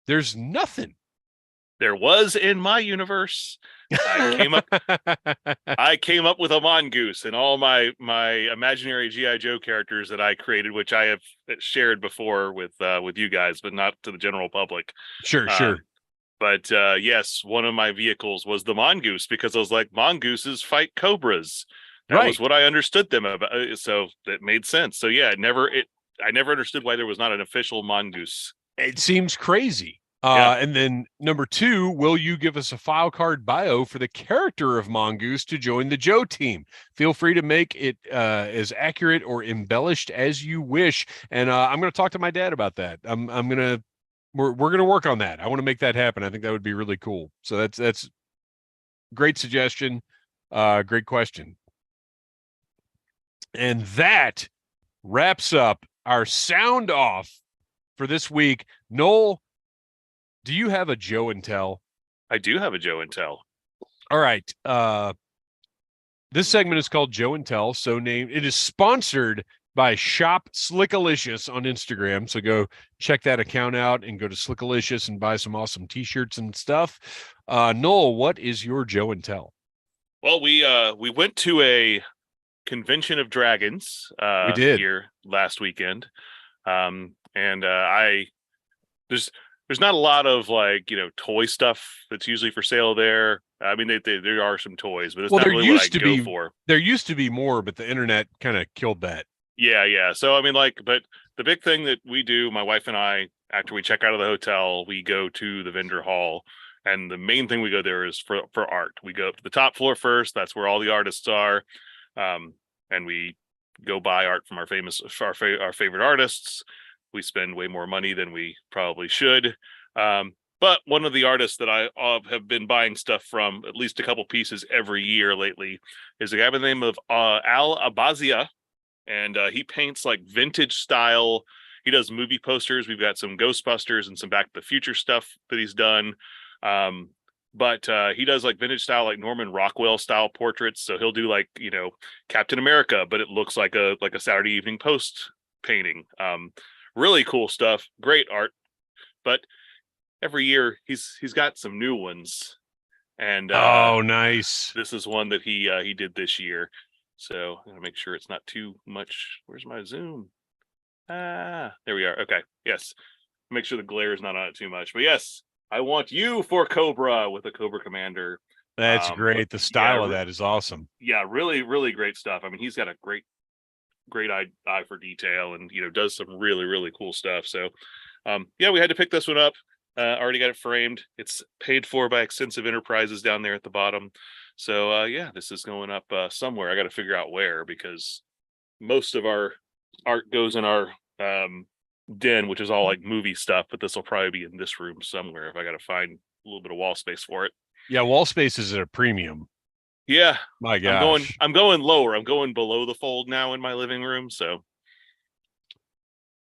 There's nothing. There was in my universe. I came up with a mongoose and all my imaginary G.I. Joe characters that I created, which I have shared before with you guys, but not to the general public. Sure. But yes, one of my vehicles was the mongoose because I was like, mongooses fight cobras. That was what I understood them about. So that made sense. So yeah, I never understood why there was not an official mongoose. It seems crazy. And then number 2, will you give us a file card bio for the character of Mongoose to join the Joe team? Feel free to make it as accurate or embellished as you wish. And I'm going to talk to my dad about that. We're going to work on that. I want to make that happen. I think that would be really cool. So that's great suggestion. Great question. And that wraps up our sound off for this week. Noel, do you have a Joe and Tell? I do have a Joe and Tell. All right. This segment is called Joe and Tell. So named. It is sponsored by Shop Slickalicious on Instagram. So go check that account out and go to Slickalicious and buy some awesome t-shirts and stuff. Noel, what is your Joe and Tell? Well, we went to a convention of dragons we did here last weekend. And there's not a lot of toy stuff that's usually for sale there. I mean, there are some toys, but it's not really what I go for. There used to be more, but the internet kind of killed that. Yeah. So, I mean, but the big thing that we do, my wife and I, after we check out of the hotel, we go to the vendor hall. And the main thing we go there is for art. We go up to the top floor first. That's where all the artists are. And we go buy art from our favorite artists. We spend way more money than we probably should. But one of the artists that I have been buying stuff from, at least a couple pieces every year lately, is a guy by the name of Al Abazia. And he paints like vintage style. He does movie posters. We've got some Ghostbusters and some Back to the Future stuff that he's done. But he does like vintage style, like Norman Rockwell style portraits. So he'll do like, Captain America, but it looks like a Saturday Evening Post painting. Really cool stuff. Great art. But every year he's got some new ones. And nice. This is one that he did this year. So I'm gonna make sure it's not too much. Where's my zoom? There we are. Okay. Yes. Make sure the glare is not on it too much. But yes, I want you for Cobra with a Cobra Commander. That's great. The style of that is awesome. Yeah, really, really great stuff. I mean, he's got a great eye for detail and does some really, really cool stuff. So we had to pick this one up. Already got it framed. It's paid for by Extensive Enterprises down there at the bottom. So this is going up somewhere. I got to figure out where, because most of our art goes in our den, which is all like movie stuff, but this will probably be in this room somewhere if I got to find a little bit of wall space for it. Yeah, wall space is at a premium. Yeah. My gosh. I'm going lower. I'm going below the fold now in my living room. So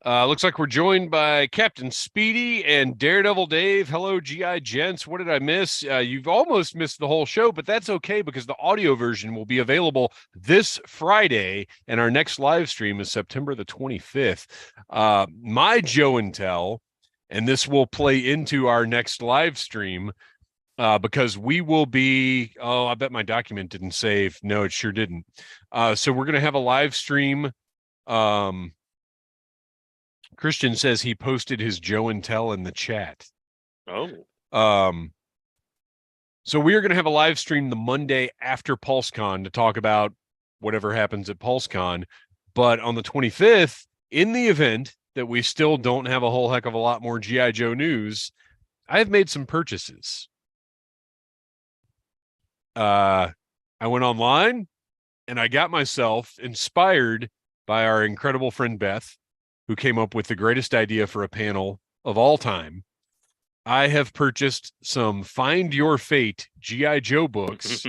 Looks like we're joined by Captain Speedy and Daredevil Dave. Hello, GI gents. What did I miss? You've almost missed the whole show, but that's okay because the audio version will be available this Friday, and our next live stream is September the 25th. My Joe and Tell, and this will play into our next live stream because we will be, I bet my document didn't save. No, it sure didn't. So we're going to have a live stream. Kristian says he posted his Joe and Tell in the chat. Oh. So we are going to have a live stream the Monday after PulseCon to talk about whatever happens at PulseCon. But on the 25th, in the event that we still don't have a whole heck of a lot more G.I. Joe news, I have made some purchases. I went online and I got myself inspired by our incredible friend Beth, who came up with the greatest idea for a panel of all time. I have purchased some Find Your Fate G.I. Joe books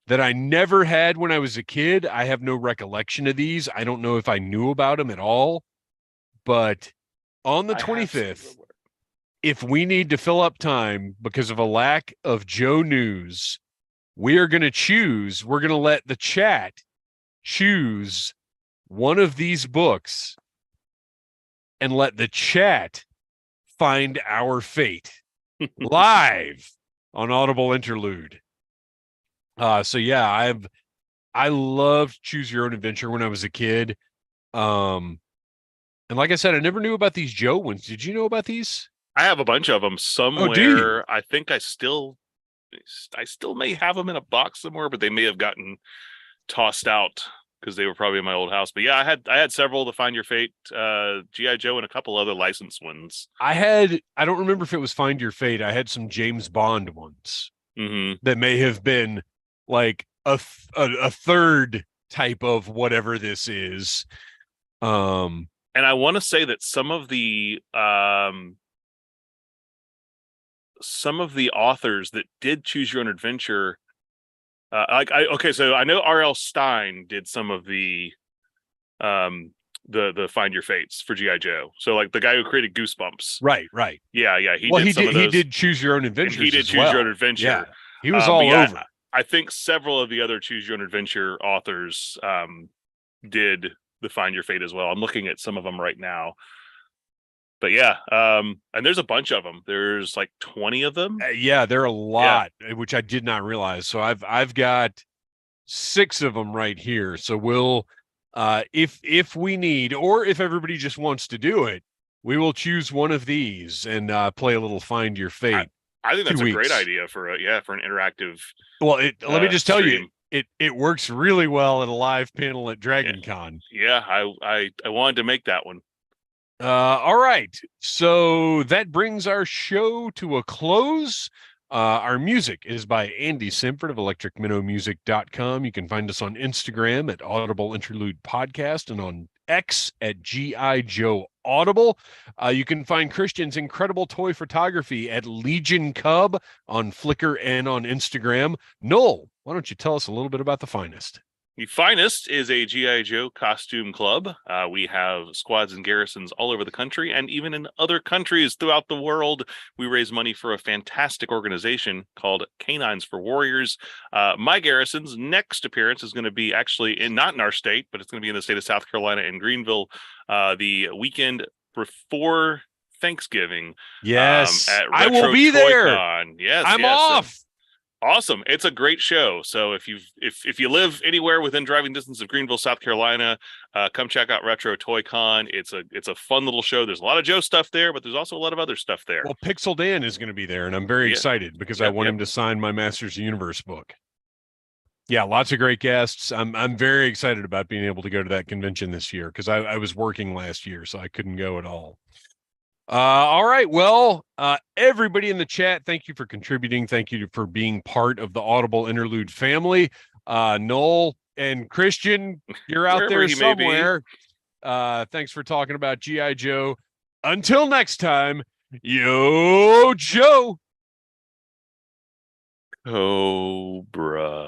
that I never had when I was a kid. I have no recollection of these. I don't know if I knew about them at all. But on the 25th, if we need to fill up time because of a lack of Joe news, we are going to choose, we're going to let the chat choose one of these books and let the chat find our fate live on Audible Interlude. So yeah, I loved Choose Your Own Adventure when I was a kid. And like I said, I never knew about these Joe ones. Did you know about these? I have a bunch of them somewhere. Oh, do you? I think I still may have them in a box somewhere, but they may have gotten tossed out because they were probably in my old house. But yeah, I had several to Find Your Fate, G.I. Joe, and a couple other licensed ones. I don't remember if it was Find Your Fate. I had some James Bond ones that may have been like a third type of whatever this is. And I want to say that some of the authors that did Choose Your Own Adventure, so I know R.L. Stine did some of the Find Your Fates for G.I. Joe. So like the guy who created Goosebumps. Right. Yeah. He did Choose Your Own Adventure. He did Choose Your Own Adventure. Yeah. He was all over. I think several of the other Choose Your Own Adventure authors did the Find Your Fate as well. I'm looking at some of them right now. But yeah, and there's a bunch of them. There's like 20 of them. Yeah, there are a lot, which I did not realize. So I've got 6 of them right here. So we'll, if we need, or if everybody just wants to do it, we will choose one of these and play a little Find Your Fate. I think that's a great idea for an interactive. Well, let me just tell stream. you, it works really well at a live panel at DragonCon. Yeah, I wanted to make that one. All right. So that brings our show to a close. Our music is by Andy Simford of electricminnowmusic.com. You can find us on Instagram at Audible Interlude Podcast and on X at G.I. Joe Audible. You can find Kristian's incredible toy photography at Legion Cub on Flickr and on Instagram. Noel, why don't you tell us a little bit about The Finest? The Finest is a G.I. Joe costume club. We have squads and garrisons all over the country, and even in other countries throughout the world. We raise money for a fantastic organization called Canines for Warriors. My garrison's next appearance is going to be actually not in our state, but it's going to be in the state of South Carolina in Greenville, the weekend before Thanksgiving. Yes, at I will be there. Yes, I'm off. Awesome. It's a great show. So if you live anywhere within driving distance of Greenville, South Carolina, come check out Retro Toy Con. It's a fun little show. There's a lot of Joe stuff there, but there's also a lot of other stuff there. Well, Pixel Dan is going to be there, and I'm very excited because I want him to sign my Masters of the Universe book. Yeah, lots of great guests. I'm very excited about being able to go to that convention this year because I was working last year, so I couldn't go at all. All right. Well, everybody in the chat, thank you for contributing. Thank you for being part of the Audible Interlude family. Noel and Kristian, you're out there somewhere. Thanks for talking about G.I. Joe. Until next time, yo, Joe. Cobra.